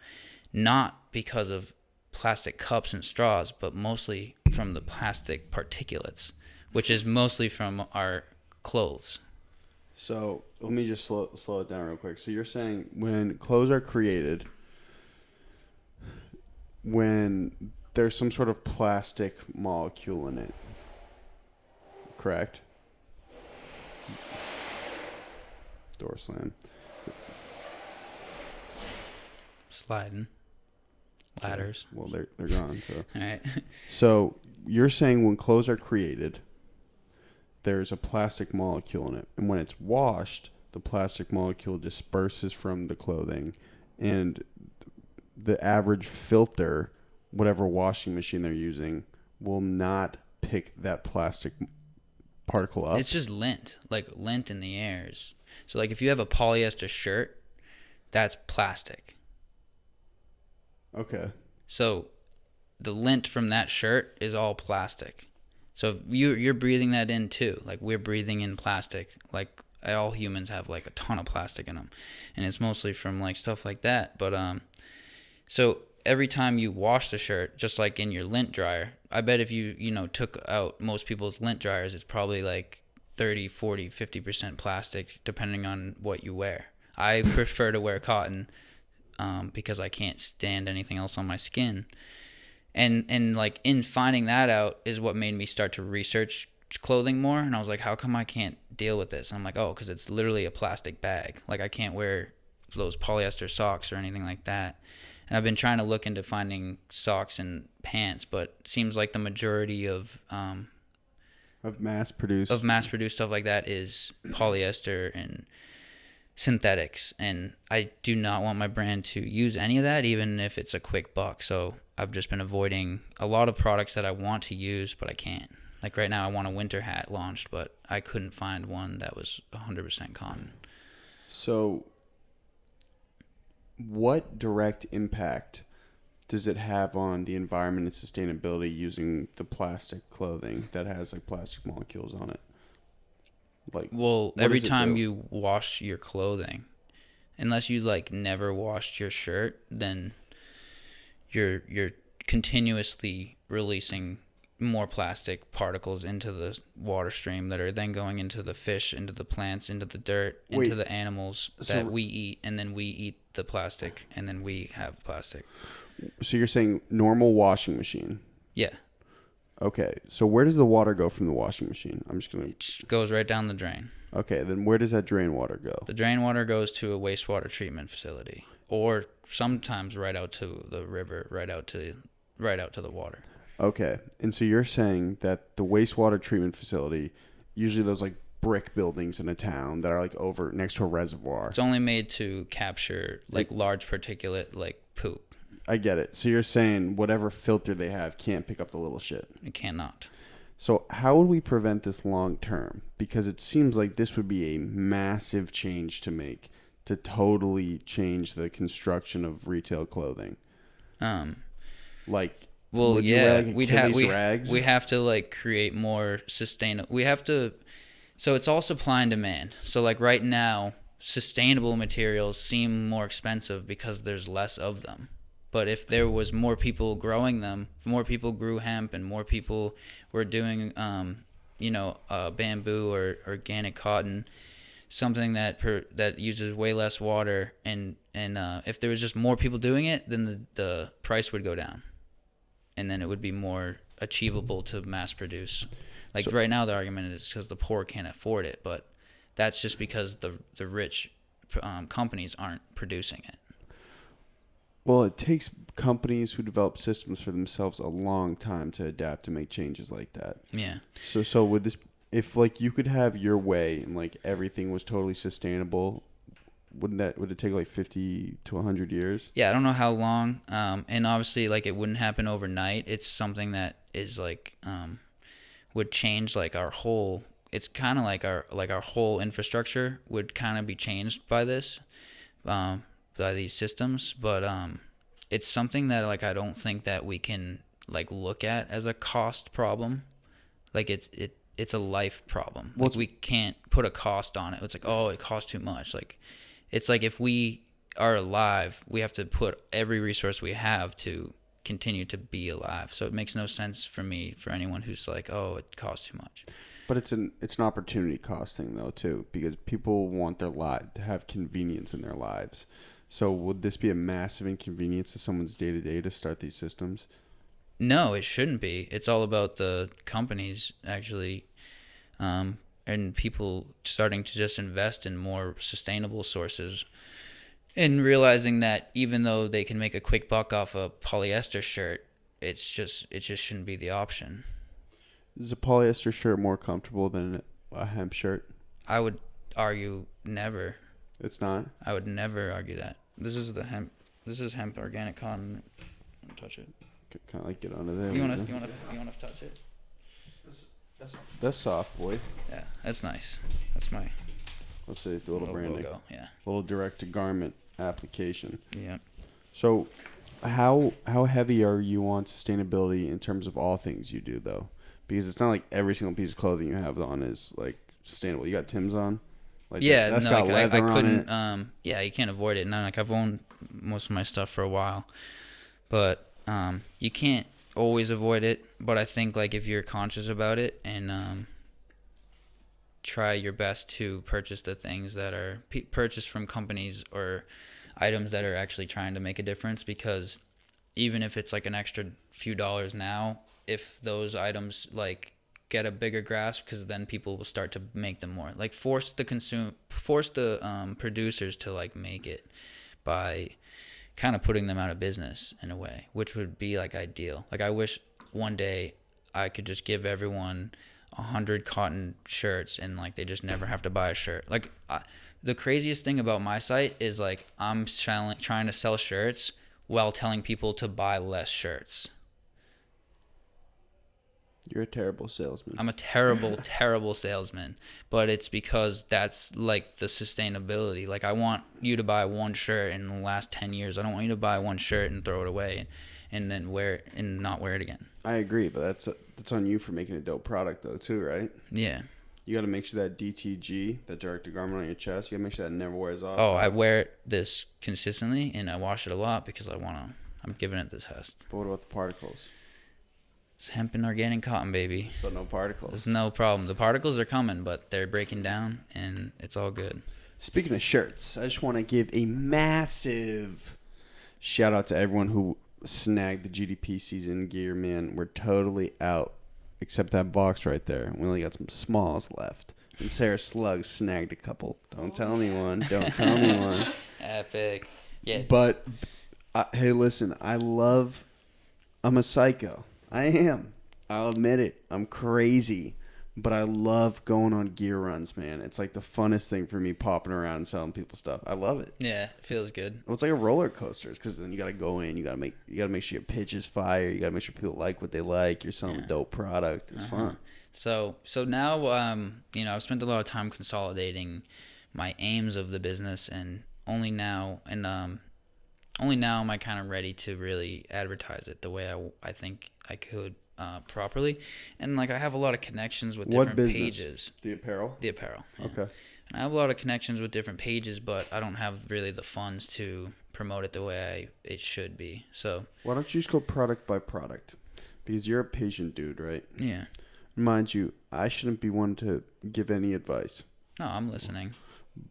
Not because of plastic cups and straws, but mostly from the plastic particulates, which is mostly from our clothes.
So let me just slow it down real quick. So you're saying when clothes are created, when there's some sort of plastic molecule in it, correct? Door slam.
Sliding. Ladders.
Well, they're gone. So.
All right.
So you're saying when clothes are created, there's a plastic molecule in it, and when it's washed, the plastic molecule disperses from the clothing, and the average filter, whatever washing machine they're using, will not pick that plastic particle up.
It's just lint, like lint in the airs. So like if you have a polyester shirt, that's plastic.
Okay.
So the lint from that shirt is all plastic. So you're breathing that in too. Like we're breathing in plastic. Like all humans have like a ton of plastic in them, and it's mostly from like stuff like that. But so every time you wash the shirt, just like in your lint dryer, I bet if you took out most people's lint dryers, it's probably like 30, 40, 50% plastic, depending on what you wear. I prefer to wear cotton because I can't stand anything else on my skin. And like in finding that out is what made me start to research clothing more. And I was like, how come I can't deal with this? And I'm like, oh, because it's literally a plastic bag. Like I can't wear those polyester socks or anything like that. And I've been trying to look into finding socks and pants, but it seems like the majority of
mass-produced
stuff like that is polyester and synthetics. And I do not want my brand to use any of that, even if it's a quick buck. So I've just been avoiding a lot of products that I want to use, but I can't. Like right now, I want a winter hat launched, but I couldn't find one that was 100% cotton.
So what direct impact does it have on the environment and sustainability using the plastic clothing that has like plastic molecules on it? Like,
well, every time you wash your clothing, unless you like never washed your shirt, then you're continuously releasing more plastic particles into the water stream that are then going into the fish, into the plants, into the dirt, into the animals that we eat, and then we eat the plastic, and then we have plastic.
So you're saying normal washing machine?
Yeah.
Okay. So where does the water go from the washing machine? I'm just going to...
It just goes right down the drain.
Okay. Then where does that drain water go?
The drain water goes to a wastewater treatment facility, or sometimes right out to the river, right out to the water.
Okay. And so you're saying that the wastewater treatment facility, usually those like brick buildings in a town that are like over next to a reservoir.
It's only made to capture like large particulate like poop.
I get it. So you're saying whatever filter they have can't pick up the little shit.
It cannot.
So how would we prevent this long term? Because it seems like this would be a massive change to make to totally change the construction of retail clothing. Like,
well,
would
yeah,
we
have to like create more sustainable. We have to. So it's all supply and demand. So like right now, sustainable materials seem more expensive because there's less of them. But if there was more people growing them, more people grew hemp, and more people were doing, bamboo or organic cotton, something that uses way less water, and if there was just more people doing it, then the price would go down, and then it would be more achievable to mass produce. Like right now, the argument is because the poor can't afford it, but that's just because the rich companies aren't producing it.
Well, it takes companies who develop systems for themselves a long time to adapt and make changes like that.
Yeah.
So would this, if like you could have your way and like everything was totally sustainable, would it take like 50 to 100 years?
Yeah, I don't know how long. And obviously, like, it wouldn't happen overnight. It's something that is like would change like our whole. It's kind of like our whole infrastructure would kind of be changed by this. By these systems, but it's something that like I don't think that we can like look at as a cost problem. Like it's a life problem. Like we can't put a cost on it. It's like, oh, it costs too much. Like it's like if we are alive, we have to put every resource we have to continue to be alive. So it makes no sense for anyone who's like, oh, it costs too much.
But it's an opportunity cost thing though too, because people want their life to have convenience in their lives. So would this be a massive inconvenience to someone's day-to-day to start these systems?
No, it shouldn't be. It's all about the companies actually, and people starting to just invest in more sustainable sources and realizing that even though they can make a quick buck off a polyester shirt, it just shouldn't be the option.
Is a polyester shirt more comfortable than a hemp shirt?
I would argue never.
It's not?
I would never argue that. This is the hemp. This is hemp organic cotton. Don't touch it.
Kind of like get under there.
You wanna touch it?
That's soft, boy.
Yeah, that's nice. That's my
Let's see the little branding.
logo. Yeah.
Little direct to garment application.
Yeah.
So, how heavy are you on sustainability in terms of all things you do though? Because it's not like every single piece of clothing you have on is like sustainable. You got Tim's on. Like
yeah,
that's
no,
got
like,
leather
I couldn't.
on it.
Yeah, you can't avoid it. And like I've owned most of my stuff for a while, but you can't always avoid it. But I think like if you're conscious about it and try your best to purchase the things that are purchased from companies or items that are actually trying to make a difference, because even if it's like an extra few dollars now, if those items like get a bigger grasp, because then people will start to make them more, like force the producers to like make it by kind of putting them out of business in a way, which would be like ideal. Like I wish one day I could just give everyone 100 cotton shirts and like they just never have to buy a shirt. Like the craziest thing about my site is like I'm trying to sell shirts while telling people to buy less shirts.
You're a terrible salesman.
I'm a terrible, terrible salesman, but it's because that's like the sustainability. Like I want you to buy one shirt in the last 10 years. I don't want you to buy one shirt and throw it away and then wear it and not wear it again.
I agree, but that's on you for making a dope product though too, right?
Yeah.
You got to make sure that DTG, that direct to garment on your chest, you got to make sure that never wears off.
Oh, I wear this consistently and I wash it a lot because I'm giving it the test.
But what about the particles?
It's hemp and organic cotton, baby.
So no particles.
There's no problem. The particles are coming, but they're breaking down, and it's all good.
Speaking of shirts, I just want to give a massive shout out to everyone who snagged the GDP season gear, man. We're totally out, except that box right there. We only got some smalls left. And Sarah Slugs snagged a couple. Don't tell anyone. Don't tell anyone.
Epic. Yeah.
But, hey, listen, I'm a psycho. I am. I'll admit it. I'm crazy. But I love going on gear runs, man. It's like the funnest thing for me, popping around and selling people stuff. I love it.
Yeah, it feels good.
Well, it's like a roller coaster, because then you got to go in. You got to make sure your pitch is fire. You got to make sure people like what they like. You're selling a dope product. It's fun.
So now, I've spent a lot of time consolidating my aims of the business, and only now am I kind of ready to really advertise it the way I think I could properly. And like I have a lot of connections with different pages.
The apparel?
The apparel. Yeah.
Okay.
And I have a lot of connections with different pages, but I don't have really the funds to promote it the way it should be. So
why don't you just go product by product? Because you're a patient dude, right?
Yeah.
Mind you, I shouldn't be one to give any advice.
No, I'm listening.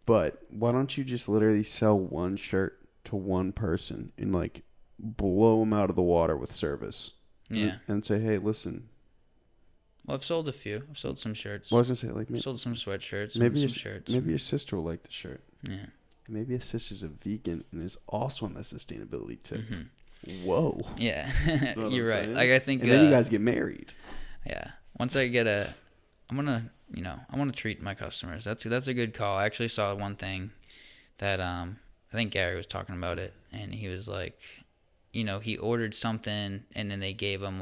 But why don't you just literally sell one shirt to one person and like blow them out of the water with service?
Yeah.
And say, hey, listen.
Well, I've sold a few. I've sold some shirts.
Well, I was gonna say, like,
I've sold some sweatshirts.Maybe some shirts.
Maybe your sister will like the shirt.
Yeah.
maybe his sister's a vegan and is also on the sustainability tip. Whoa.
Yeah,
Know what
you're
I'm
right.
saying?
Like I think,
And then you guys get married.
yeah. Once I get I'm gonna, I want to treat my customers. That's a good call. I actually saw one thing that I think Gary was talking about it, and he was like, he ordered something, and then they gave him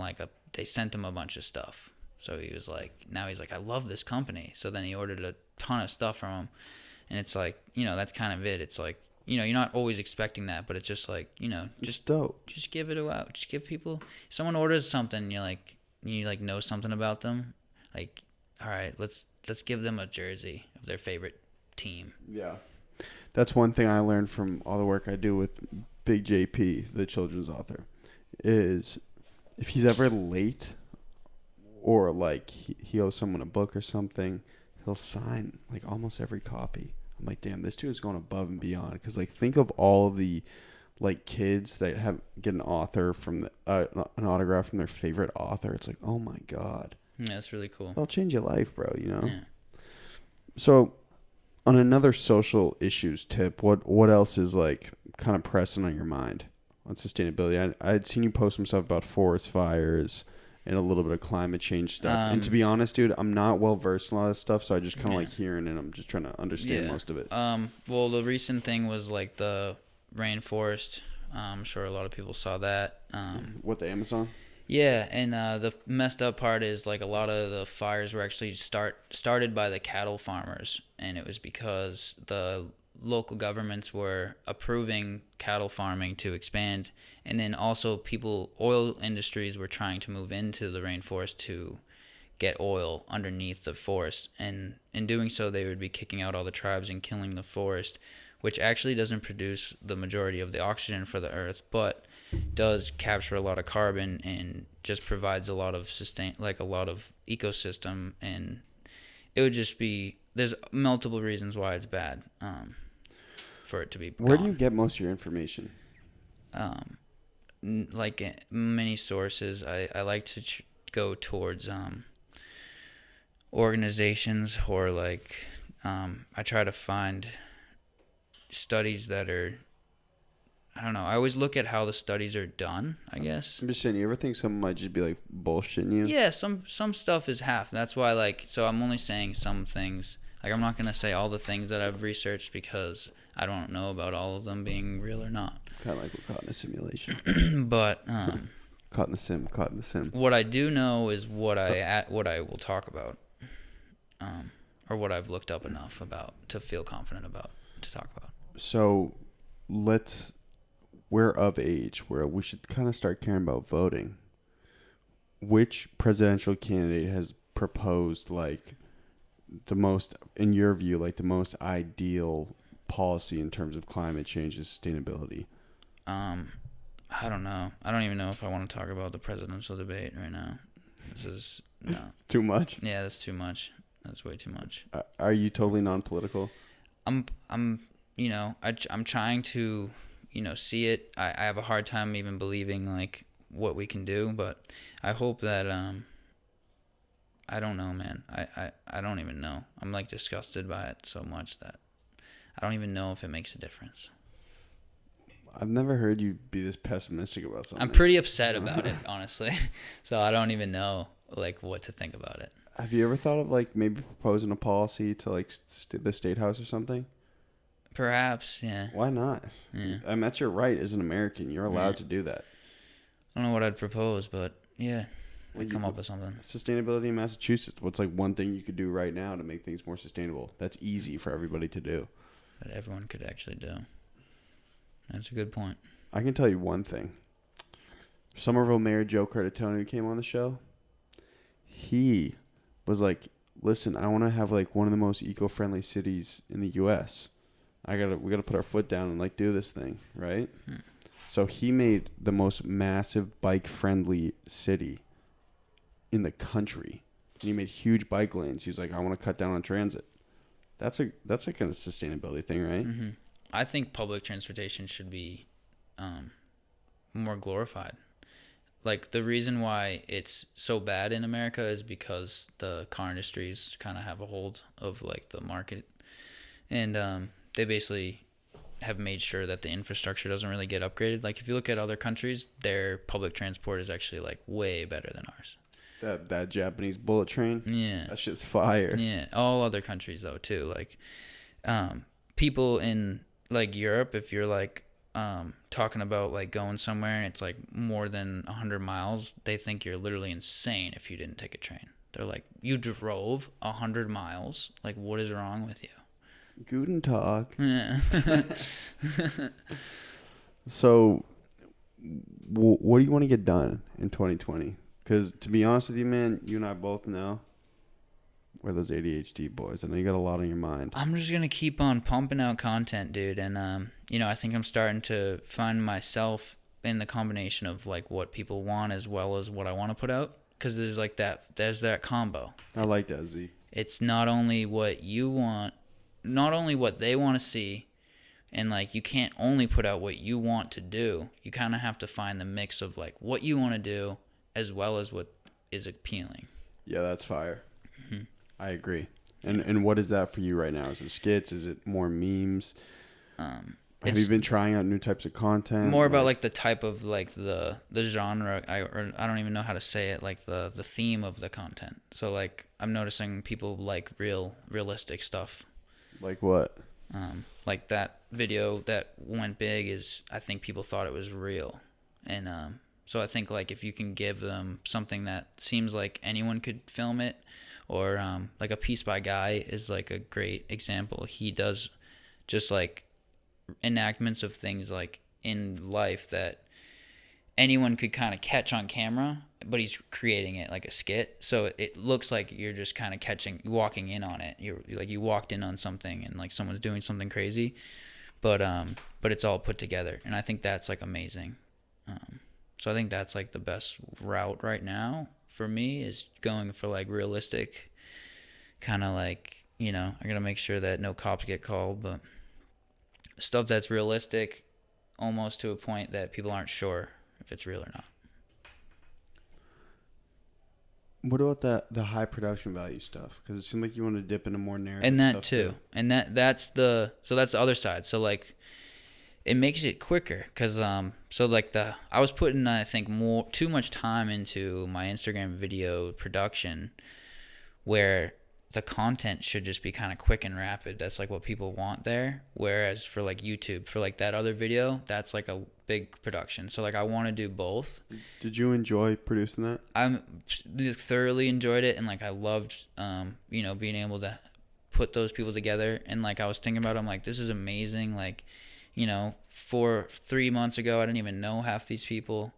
they sent him a bunch of stuff. So he was like, now he's like, I love this company. So then he ordered a ton of stuff from them, and it's like, that's kind of it. It's like, you're not always expecting that, but it's just like,
Just dope.
just give it out. Just give people. Someone orders something, you know something about them, like, all right, let's give them a jersey of their favorite team.
Yeah. That's one thing I learned from all the work I do with Big JP, the children's author, is if he's ever late or like he owes someone a book or something, he'll sign like almost every copy. I'm like, damn, this dude is going above and beyond. Because like, think of all of the like kids that get an author from an autograph from their favorite author. It's like, oh my god,
Yeah, that's really cool.
that'll change your life, bro.
Yeah.
So, on another social issues tip, what else is like kind of pressing on your mind on sustainability? I had seen you post some stuff about forest fires and a little bit of climate change stuff. And to be honest, dude, I'm not well versed in a lot of stuff, so I just kind of like hearing and I'm just trying to understand most of it.
Well, the recent thing was like the rainforest. I'm sure a lot of people saw that.
What, the Amazon?
Yeah, and the messed up part is like a lot of the fires were actually started by the cattle farmers, and it was because the local governments were approving cattle farming to expand, and then also oil industries were trying to move into the rainforest to get oil underneath the forest, and in doing so they would be kicking out all the tribes and killing the forest, which actually doesn't produce the majority of the oxygen for the earth, but does capture a lot of carbon and just provides a lot of a lot of ecosystem. And it would just be, there's multiple reasons why it's bad for it to be
Where
gone.
do you get most of your information?
Like many sources. I like to go towards organizations, or like I try to find studies that are, I don't know, I always look at how the studies are done, I guess.
I'm just saying, you ever think someone might just be like bullshitting you?
Yeah, some stuff is half. That's why, so I'm only saying some things. Like, I'm not going to say all the things that I've researched because I don't know about all of them being real or not.
Kind of like we're caught in a simulation.
But
Caught in the sim.
what I do know is what I will talk about, or what I've looked up enough about to feel confident about to talk about.
So we're of age where we should kind of start caring about voting. Which presidential candidate has proposed like the most, in your view, like the most ideal policy in terms of climate change and sustainability?
I don't know. I don't even know if I want to talk about the presidential debate right now. This is no.
Too much?
Yeah, that's too much. That's way too much.
Are you totally non-political?
I'm trying to, see it. I have a hard time even believing like what we can do, but I hope that I don't know, man. I don't even know. I'm like disgusted by it so much that I don't even know if it makes a difference.
I've never heard you be this pessimistic about something.
I'm pretty upset about it, honestly. So I don't even know like what to think about it.
Have you ever thought of like maybe proposing a policy to like the state house or something?
Perhaps, yeah.
Why not?
Yeah.
I mean, that's your right as an American. You're allowed to do that.
I don't know what I'd propose, but yeah, I'd come up with something.
Sustainability in Massachusetts. What's like one thing you could do right now to make things more sustainable? That's easy for everybody to do.
That everyone could actually do. That's a good point.
I can tell you one thing. Somerville Mayor Joe Creditone, who came on the show, he was like, listen, I want to have like one of the most eco-friendly cities in the U.S. We gotta put our foot down and like do this thing, right? So he made the most massive bike-friendly city in the country. And he made huge bike lanes. He was like, I want to cut down on transit. That's a kind of sustainability thing, right?
Mm-hmm. I think public transportation should be more glorified. Like, the reason why it's so bad in America is because the car industries kind of have a hold of like the market, and they basically have made sure that the infrastructure doesn't really get upgraded. Like if you look at other countries, their public transport is actually like way better than ours.
That Japanese bullet train.
Yeah.
That shit's fire.
Yeah. All other countries though too. Like people in like Europe, if you're like talking about like going somewhere and it's like more than 100 miles, they think you're literally insane if you didn't take a train. They're like, you drove 100 miles? Like, what is wrong with you?
Guten Tag.
Yeah.
So, what do you want to get done in 2020? Because to be honest with you, man, you and I both know we're those ADHD boys. I know you got a lot on your mind.
I'm just going to keep on pumping out content, dude. And, I think I'm starting to find myself in the combination of, like, what people want as well as what I want to put out. Because there's that combo.
I like that, Z.
It's not only what you want, not only what they want to see, and, like, you can't only put out what you want to do. You kind of have to find the mix of, like, what you want to do as well as what is appealing.
Yeah, that's fire. Mm-hmm. I agree. And what is that for you right now? Is it skits? Is it more memes? Have you been trying out new types of content?
More about like the type of like the genre. I don't even know how to say it. Like the theme of the content. So like I'm noticing people like realistic stuff.
Like what?
Like that video that went big is I think people thought it was real, and so I think like if you can give them something that seems like anyone could film it. Or like a Piece by Guy is like a great example. He does just like enactments of things like in life that anyone could kind of catch on camera, but he's creating it like a skit. So it looks like you're just kind of walking in on it. You're like you walked in on something and like someone's doing something crazy, but it's all put together, and I think that's like amazing. So I think that's like the best route right now. For me is going for like realistic kind of like, I gotta make sure that no cops get called, but stuff that's realistic almost to a point that people aren't sure if it's real or not.
What about the high production value stuff? Because it seemed like you want to dip into more narrative
and that
stuff
too. And that's the other side. So like it makes it quicker because so like I was putting I think too much time into my Instagram video production where the content should just be kind of quick and rapid. That's like what people want there. Whereas for like YouTube, for like that other video, that's like a big production. So like I want to do both.
Did you enjoy producing that?
I thoroughly enjoyed it, and like I loved being able to put those people together. And like I was thinking about it, I'm like, this is amazing. Like 3 months ago, I didn't even know half these people.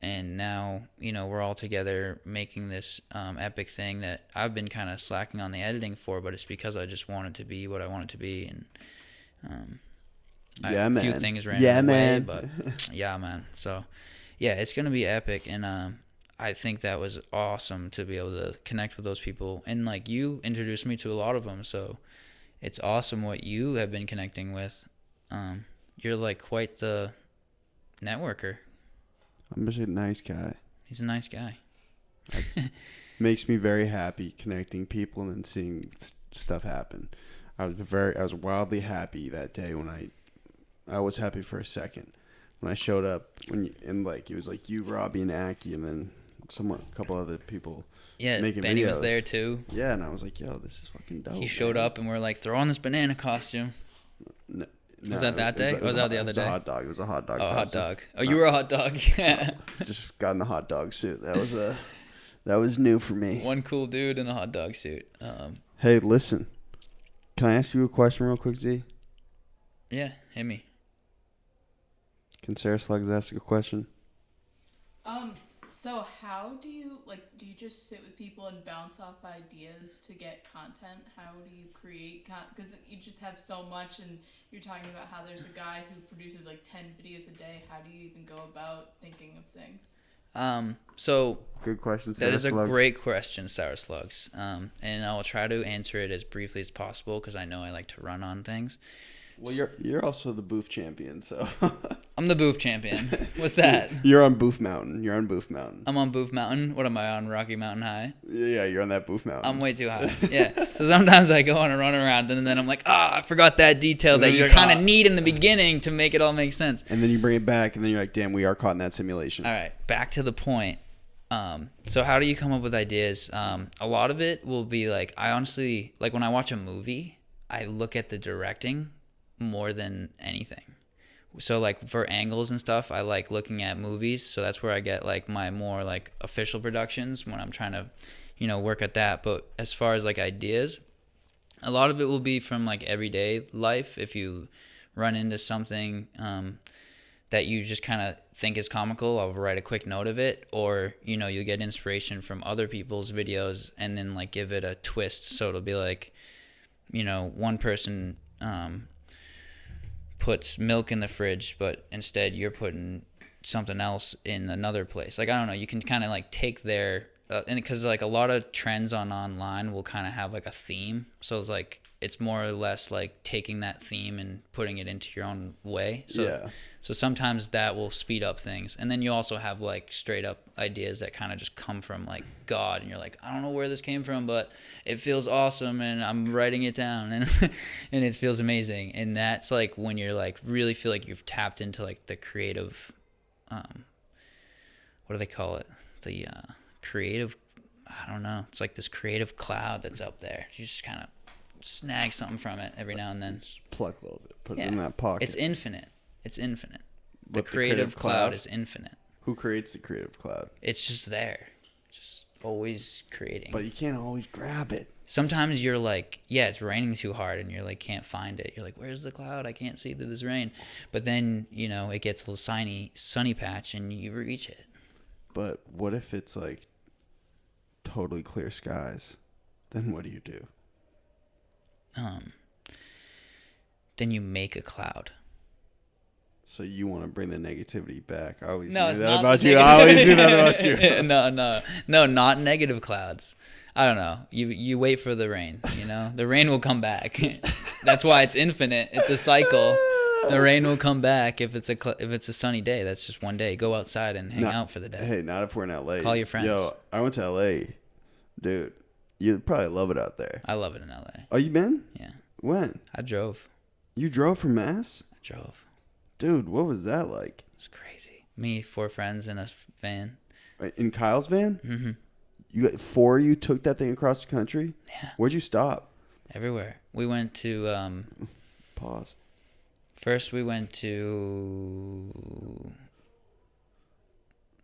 And now, we're all together making this epic thing that I've been kind of slacking on the editing for, but it's because I just want it to be what I want it to be. And a few things ran away, but yeah, man. So, yeah, it's going to be epic. And I think that was awesome to be able to connect with those people. And, like, you introduced me to a lot of them, so it's awesome what you have been connecting with. You're, like, quite the networker.
I'm just a nice guy.
He's a nice guy.
Makes me very happy connecting people and then seeing stuff happen. I was wildly happy that day when I was happy for a second when I showed up it was like you, Robbie, and Aki, and then a couple other people.
Yeah,
making
Benny
videos.
was there too.
Yeah, and I was like, yo, this is fucking dope.
He showed up and we're like, throw on this banana costume. Was that day? Or was that the other day?
It was a hot dog. It was a hot dog.
Oh, hot dog. Oh, you were a hot dog. Yeah.
Just got in a hot dog suit. That was new for me.
One cool dude in a hot dog suit.
Hey, listen. Can I ask you a question real quick, Z?
Yeah, hit me.
Can Sarah Slugs ask a question?
So how do you just sit with people and bounce off ideas to get content? How do you create because you just have so much, and you're talking about how there's a guy who produces like 10 videos a day. How do you even go about thinking of things?
So good question, Sarah
That is
Slugs.
a great question, Sour Slugs. And I will try to answer it as briefly as possible because I know I like to run on things.
Well, you're also the booth champion, so
I'm the boof champion. What's that?
You're on Boof Mountain.
I'm on Boof Mountain. What am I on? Rocky Mountain High?
Yeah, you're on that Boof Mountain.
I'm way too high. Yeah. So sometimes I go on a run around and then I'm like, I forgot that detail
And
that
then
you
you're like,
kind of need in the beginning to make it all make sense.
And then you bring it back, and then you're like, damn, we are caught in that simulation.
All right, back to the point. So how do you come up with ideas? A lot of it will be like, I honestly, like when I watch a movie, I look at the directing more than anything. So like for angles and stuff, I like looking at movies. So that's where I get like my more like official productions when I'm trying to, work at that. But as far as like ideas, a lot of it will be from like everyday life. If you run into something that you just kind of think is comical, I'll write a quick note of it. Or, you get inspiration from other people's videos and then like give it a twist. So it'll be like, one person puts milk in the fridge, but instead you're putting something else in another place. Like, I don't know, you can kind of like take their and because like a lot of trends online will kind of have like a theme, so it's like it's more or less like taking that theme and putting it into your own way. So sometimes that will speed up things. And then you also have like straight up ideas that kind of just come from like God, and you're like, I don't know where this came from, but it feels awesome and I'm writing it down and and it feels amazing. And that's like when you're like really feel like you've tapped into like the creative what do they call it? The creative, I don't know. It's like this creative cloud that's up there. You just kind of snag something from it every now and then.
Just pluck a little bit, put it in that pocket.
It's infinite. It's infinite. The
What,
creative cloud is infinite.
Who creates the creative cloud?
It's just there. Just always creating.
But you can't always grab it.
Sometimes you're like, yeah, it's raining too hard and you're like, can't find it. You're like, where's the cloud? I can't see through this rain. But then, it gets a little sunny patch and you reach it.
But what if it's like totally clear skies? Then what do you do?
Then you make a cloud.
So you want to bring the negativity back? I always
No,
do
it's
that
not
about
the
you. I always do that about you.
No, not negative clouds. I don't know. You wait for the rain. The rain will come back. That's why it's infinite. It's a cycle. The rain will come back if it's a sunny day. That's just one day. Go outside and hang out for the day.
Hey, not if we're in LA.
Call your friends.
Yo, I went to LA, dude. You'd probably love it out there.
I love it in LA.
Oh, you been?
Yeah.
When?
I drove.
You drove from Mass?
I drove.
Dude, what was that like?
It's crazy. Me, 4 friends in a van.
In Kyle's van?
Mm-hmm.
You got 4 of you took that thing across the country?
Yeah.
Where'd you stop?
Everywhere. We went to
Pause.
first we went to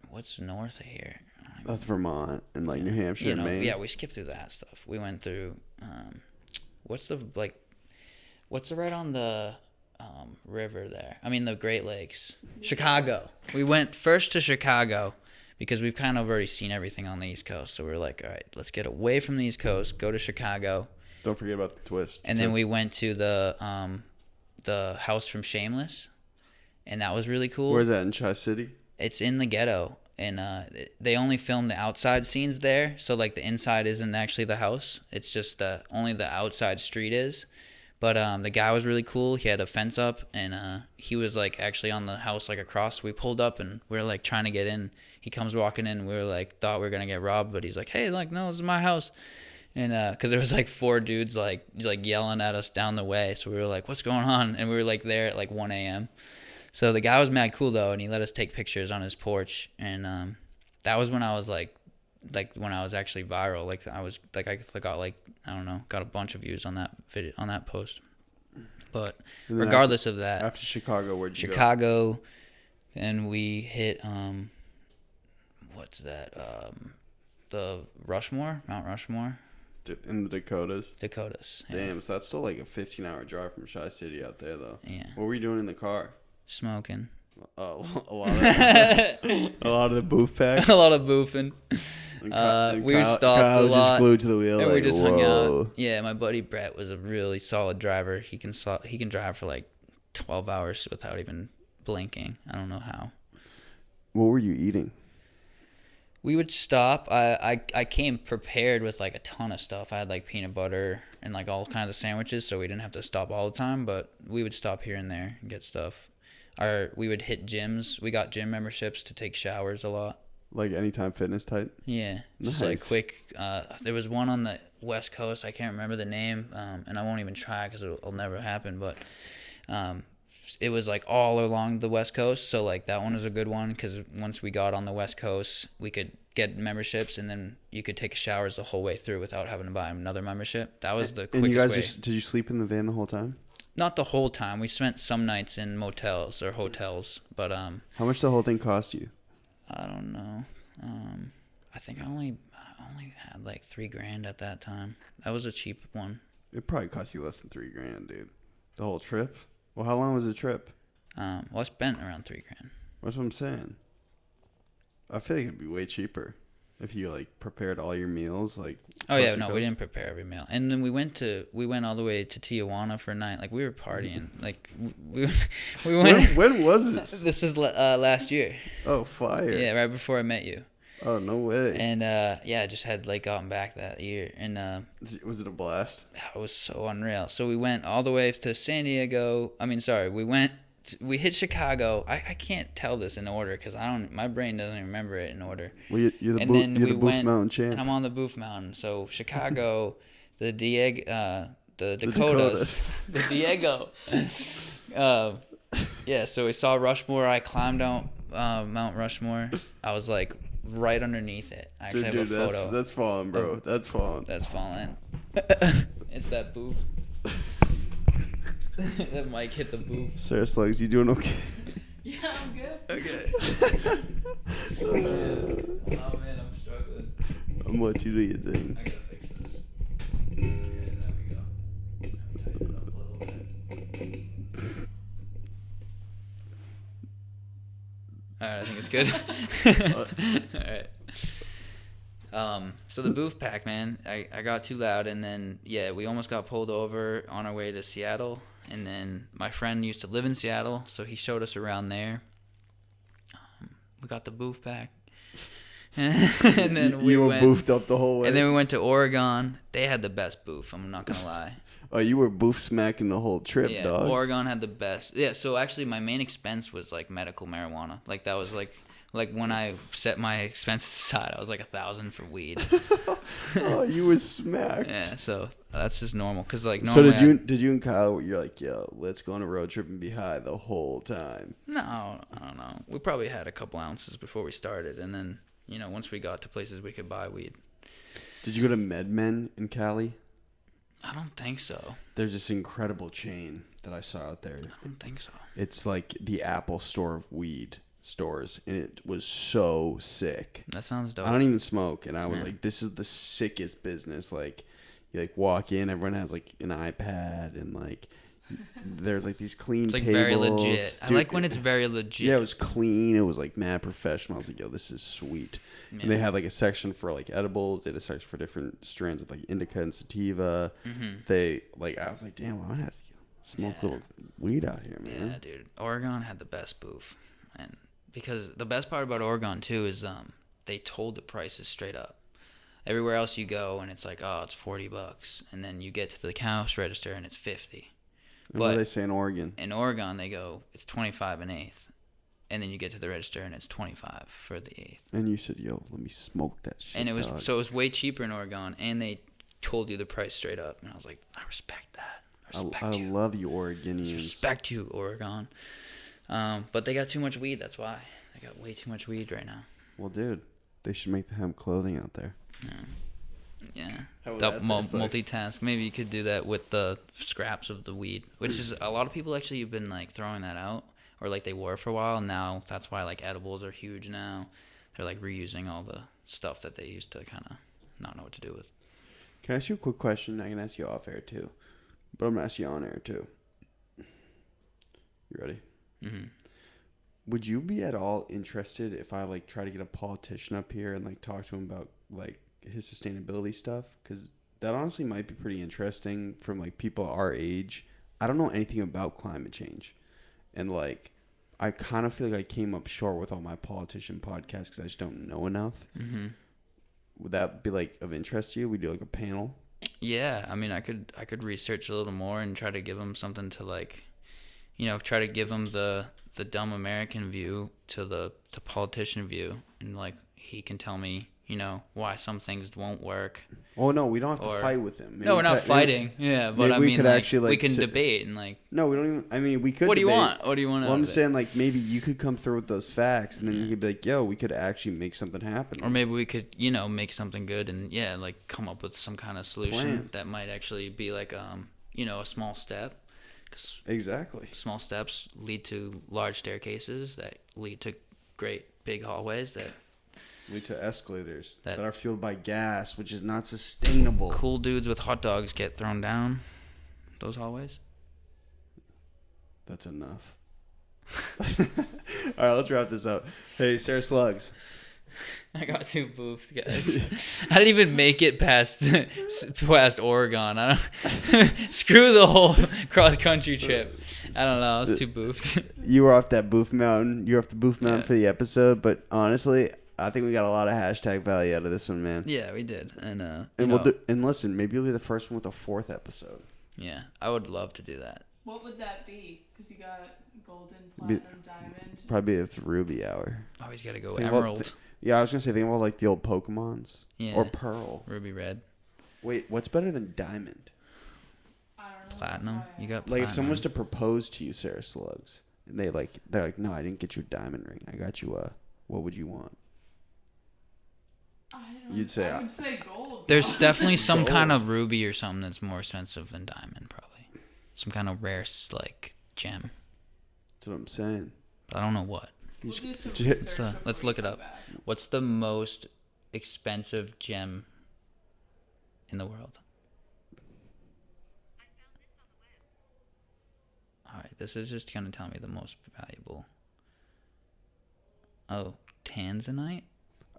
what's north of here?
That's Vermont and like New Hampshire and Maine.
Yeah, we skipped through that stuff. We went through what's the right on the river there? I mean the Great Lakes. Chicago. We went first to Chicago because we've kind of already seen everything on the East Coast. So we're like, all right, let's get away from the East Coast, go to Chicago.
Don't forget about the twist.
And then we went to the house from Shameless, and that was really cool.
Where's that, in Tri-City?
It's in the ghetto, and they only filmed the outside scenes there, so like the inside isn't actually the house. It's just only the outside street is. But the guy was really cool. He had a fence up, and he was like actually on the house like across. We pulled up, and we were like trying to get in. He comes walking in. We were like thought we were gonna get robbed, but he's like, "Hey, like no, this is my house." And because there was like 4 dudes like yelling at us down the way, so we were like, "What's going on?" And we were like there at like 1 a.m. So the guy was mad cool though, and he let us take pictures on his porch. And that was when I was like when I was actually viral. Like I was like I got like I don't know, got a bunch of views on that video on that post. But regardless of that,
after Chicago, where'd you go?
Chicago, then we hit what's that? The Mount Rushmore.
In the Dakotas.
Yeah.
Damn, so that's still like a 15-hour drive from Tri-City out there, though.
Yeah.
What were you doing in the car?
Smoking.
A lot of the booth pack.
A lot of boofing. We stopped
Kyle
a
was
lot.
just glued to the wheel.
And we
like,
just
whoa.
hung out. Yeah, my buddy Brett was a really solid driver. He can drive for like 12 hours without even blinking. I don't know how.
What were you eating?
We would stop. I came prepared with like a ton of stuff. I had like peanut butter and like all kinds of sandwiches, so we didn't have to stop all the time. But we would stop here and there and get stuff. we would hit gyms. We got gym memberships to take showers a lot.
Like Anytime Fitness type?
Yeah, just like
Nice.
quick. There was one on the West Coast. I can't remember the name, and I won't even try because it'll never happen. But it was like all along the West Coast. So like that one was a good one because once we got on the West Coast, we could get memberships, and then you could take showers the whole way through without having to buy another membership. That was the quickest
And you guys
way.
did you sleep in the van the whole time?
Not the whole time. We spent some nights in motels or hotels, but
How much the whole thing cost you?
I don't know. I think I only had like $3,000 at that time. That was a cheap one.
It probably cost you less than $3,000, dude. The whole trip? Well, how long was the trip?
Well, I spent around $3,000.
That's what I'm saying. I feel like it'd be way cheaper if you like prepared all your meals. Like,
Oh yeah,
coast to
no, we
coast.
didn't prepare every meal. And then we went all the way to Tijuana for a night. Like we were partying. Like we went.
When was this?
This was last year.
Oh, fire!
Yeah, right before I met you.
Oh, no way.
And yeah, I just had like gotten back that year, and
Was it a blast?
it was so unreal. So we went all the way to San Diego. We hit Chicago. I can't tell this in order because my brain doesn't even remember it in order.
Well, you're the
And then
Boof
we went,
Mountain champ.
and I'm on the Boof Mountain. So Chicago, the Dakotas, the Diego. Yeah, so we saw Rushmore. I climbed out Mount Rushmore. I was like right underneath it. I actually have a photo.
That's falling, bro. That's falling.
That's falling. It's that boof. That mic hit the boof.
Sarah Slugs, you doing okay?
Yeah, I'm good.
Okay. Oh man, I'm struggling.
I'm gonna let you do your thing.
I gotta fix this. Okay, there we go. Tighten it up a little bit. Alright, I think it's good. Alright. So the booth pack, man, I got too loud, and then, yeah, we almost got pulled over on our way to Seattle, and then my friend used to live in Seattle, so he showed us around there. We got the booth pack. And then
you were boofed up the whole way.
And then we went to Oregon. They had the best booth, I'm not going to lie.
Oh, you were boof smacking the whole trip,
Yeah,
dog.
Oregon had the best. Yeah, so actually my main expense was like medical marijuana. Like that was like when I set my expenses aside, I was like $1,000 for weed.
Oh, you were smacked.
Yeah, so that's just normal. Cause like
So
normally
did you and Kyle? You're like, yo, let's go on a road trip and be high the whole time.
No, I don't know. We probably had a couple ounces before we started, and then once we got to places we could buy weed.
Did you go to MedMen in Cali?
I don't think so.
There's this incredible chain that I saw out there.
I don't think so.
It's like the Apple store of weed stores, and it was so sick.
That sounds dope.
I don't even smoke, and I was like, this is the sickest business. Like, you like walk in, everyone has like an iPad, and like there's like these clean
It's like
tables.
very legit. I
Dude,
like when it's very legit.
Yeah, it was clean. It was like mad professional. I was like, yo, this is sweet.
Yeah.
And they had like a section for like edibles. They had a section for different strands of like indica and sativa.
Mm-hmm.
They like, I was like, damn, I might have to smoke a little weed out here, man.
Yeah, dude. Oregon had the best booth, and because the best part about Oregon too is they told the prices straight up. Everywhere else you go and it's like, oh, it's $40, and then you get to the cash register and it's $50.
And what do they say in Oregon?
In Oregon, they go, it's 25 an eighth, and then you get to the register and it's 25 for the eighth.
And you said, yo, let me smoke that shit.
And it was
dog.
so it was way cheaper in Oregon, and they told you the price straight up, and I was like, I respect that.
I love you, Oregonians.
Respect you, Oregon. But they got too much weed. That's why they got way too much weed right now.
Well, dude, they should make the hemp clothing out there.
Yeah.
How would
That
that sound, Slugs?
multitask. Maybe you could do that with the scraps of the weed, which is a lot of people actually have been like throwing that out, or like they were for a while. And now that's why like edibles are huge now. They're like reusing all the stuff that they used to kind of not know what to do with.
Can I ask you a quick question? I can ask you off air too, but I'm gonna ask you on air too. You ready?
Mm-hmm.
Would you be at all interested if I like try to get a politician up here and like talk to him about like his sustainability stuff? Because that honestly might be pretty interesting from like people our age. I don't know anything about climate change, and like I kind of feel like I came up short with all my politician podcasts because I just don't know enough.
Mm-hmm.
Would that be like of interest to you? We do like a panel.
Yeah, I mean, I could research a little more and try to give them something to like, try to give them the the dumb American view to the politician view, and like he can tell me, why some things won't work.
Oh no, we don't have
Or-
to fight with him. Maybe
No, we're
we
not
could-
fighting. Yeah, but
maybe
I
we
mean,
could
like,
actually, like,
we can
sit-
debate and like.
No, we don't even. I mean, we could.
What do you
debate.
want? What do you want?
Well,
out
I'm
of it?
saying like maybe you could come through with those facts, and then you could be like, "Yo, we could actually make something happen."
Or maybe we could, make something good and like come up with some kind of solution
Plan.
that might actually be like, a small step. 'Cause
Exactly.
small steps lead to large staircases that lead to great big hallways that
Lead to escalators
That-
that are fueled by gas, which is not sustainable.
cool dudes with hot dogs get thrown down those hallways.
That's enough. All right, let's wrap this up. Hey, Sarah Slugs.
I got too boofed, guys. I didn't even make it past Oregon. I don't screw the whole cross country trip. I don't know. I was too boofed.
You were off that boof mountain. You were off the boof mountain
Yeah.
for the episode, but honestly, I think we got a lot of hashtag value out of this one, man.
Yeah, we did, and
And and listen, maybe you'll be the first one with a 4th episode.
yeah, I would love to do that.
What would that be? Because you got golden,
Be-
platinum, diamond.
Probably it's Ruby Hour.
Always got to go
Think about
Emerald,
Yeah, I was gonna say think about like the old Pokemons.
Yeah.
Or Pearl.
Ruby Red,
Wait, what's better than Diamond?
I don't know. that's
Platinum.
why I
You got
Like if someone was to
Platinum.
propose to you, Sarah Slugs, and they're like, no, I didn't get you a diamond ring. I got you a. What would you want?
I don't
You'd say,
I would say gold.
There's
bro.
definitely some
Gold.
kind of ruby or something that's more expensive than diamond, probably. Some kind of rare like gem,
That's what I'm saying.
but I don't know what.
We'll do some
J-
research
So,
before
let's
we
look it
come
up.
back.
What's the most expensive gem in the world? All right, this is just gonna tell me the most valuable. Oh, Tanzanite?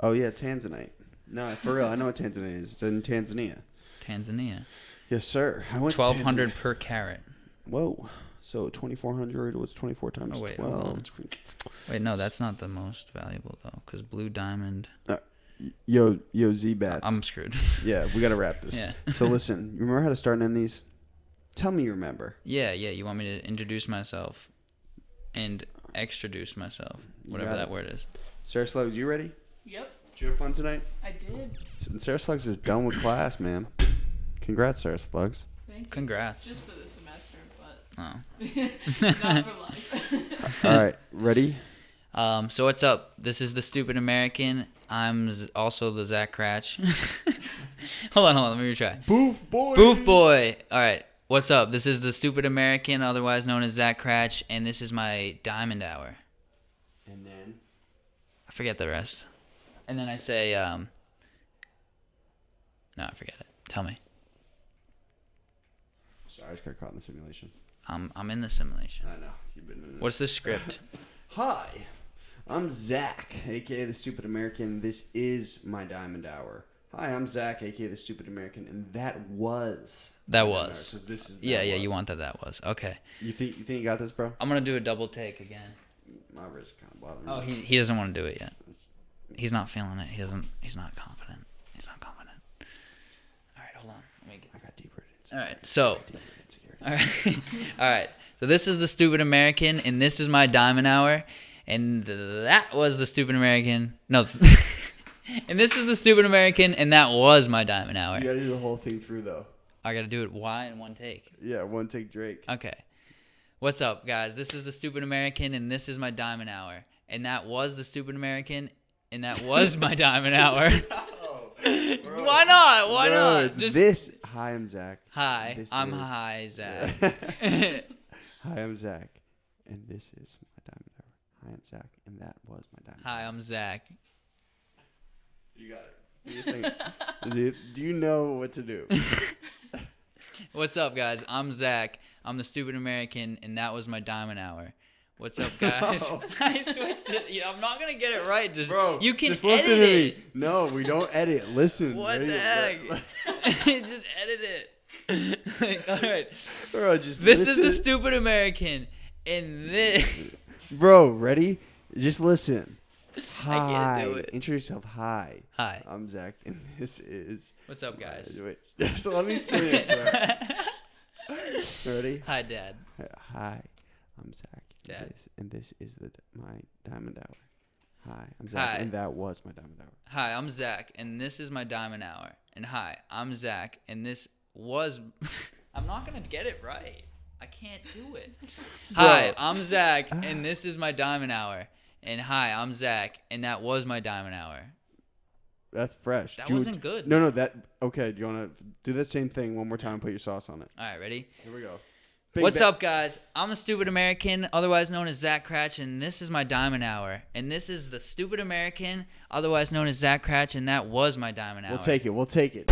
Oh yeah, Tanzanite. No, for real, I know what Tanzanite is. It's in Tanzania.
Tanzania.
Yes, sir. I went to
1,200
Tanzania.
per carat.
Whoa. So 2,400 was 24 times
Oh, wait, hold
12.
on. Wait, no, that's not the most valuable though, because blue diamond.
Yo, Z-Bats.
I'm screwed.
Yeah, we gotta wrap this.
Yeah.
So listen, you remember how to start and end these? Tell me you remember.
Yeah. You want me to introduce myself and extroduce myself, whatever
got
that
it.
word is.
Sarah Slugs, you ready?
Yep,
Did you have fun tonight?
I did.
Sarah Slugs is done with class, man. Congrats, Sarah Slugs.
Thank you.
Congrats.
Just for the semester, but
Oh.
not for life.
All right, ready?
So what's up? This is the Stupid American. I'm also the Zach Cratch. hold on. Let me retry.
Boof boy.
Boof boy. All right. What's up? This is the Stupid American, otherwise known as Zach Cratch, and this is my Diamond Hour.
And then
I forget the rest. And then I say, no, I forget it. Tell me.
sorry, I just got caught in the simulation.
I'm in the simulation.
I know. You've been in it.
What's the script?
Hi, I'm Zach, aka the Stupid American. This is my Diamond Hour. Hi, I'm Zach, aka the Stupid American, and that was
That
my Diamond
was.
Hour, 'cause this is
Yeah,
that
you
was.
want that was. Okay.
You think you got this, bro?
I'm going to do a double take again.
My wrist kind of bothering
Oh,
me.
he doesn't want to do it yet. He's not feeling it. He's not confident. All right, hold on. Let me get.
I got deep-rooted
All
insecurity.
right. So,
Deep-rooted insecurity.
all right. All right. So this is the Stupid American and this is my Diamond Hour and that was the Stupid American. No. And this is the Stupid American and that was my Diamond Hour.
You gotta do the whole thing through, though.
I got to do it why in one take.
Yeah, one take Drake.
Okay. What's up, guys? This is the Stupid American, and this is my Diamond Hour. And that was the Stupid American, and that was my Diamond Hour. Why not? Why
Bro,
not?
it's
Just
this. Hi, I'm Zach.
hi.
This
I'm
is-
Hi Zach.
Hi, I'm Zach, and this is my Diamond Hour. Hi, I'm Zach, and that was my Diamond Hour.
Hi, I'm Zach.
You got it. Do you think? Do you know what to do?
What's up, guys? I'm Zach. I'm the Stupid American, and that was my Diamond Hour. What's up, guys?
Bro.
I switched it. Yeah, I'm not gonna get it right. Just
Bro,
you can
just
edit
listen to
it.
me. No, we don't edit. Listen.
What
ready?
the heck? Just edit it. Like, all right.
Bro, just
This is the
listen.
Stupid American, and this.
Bro, ready? Just listen.
I can't
Hi.
do it.
Introduce yourself. Hi.
Hi.
I'm Zach, and this is.
What's up, guys?
Wait, just let me finish, bro. Ready?
Hi, Dad.
Hi. I'm Zach.
Dad.
This is my Diamond Hour. Hi, I'm Zach, and that was my Diamond Hour.
Hi, I'm Zach, and this is my Diamond Hour. And hi, I'm Zach, and this was... I'm not going to get it right. I can't do it. Hi, I'm Zach, and this is my Diamond Hour. And hi, I'm Zach, and that was my Diamond Hour.
That's fresh.
That wasn't good.
No, okay, do you want to do that same thing one more time and put your sauce on it?
All right, ready?
Here we go.
What's up, guys? I'm the Stupid American, otherwise known as Zach Cratch, and this is my Diamond Hour. And this is the Stupid American, otherwise known as Zach Cratch, and that was my Diamond Hour.
We'll take it.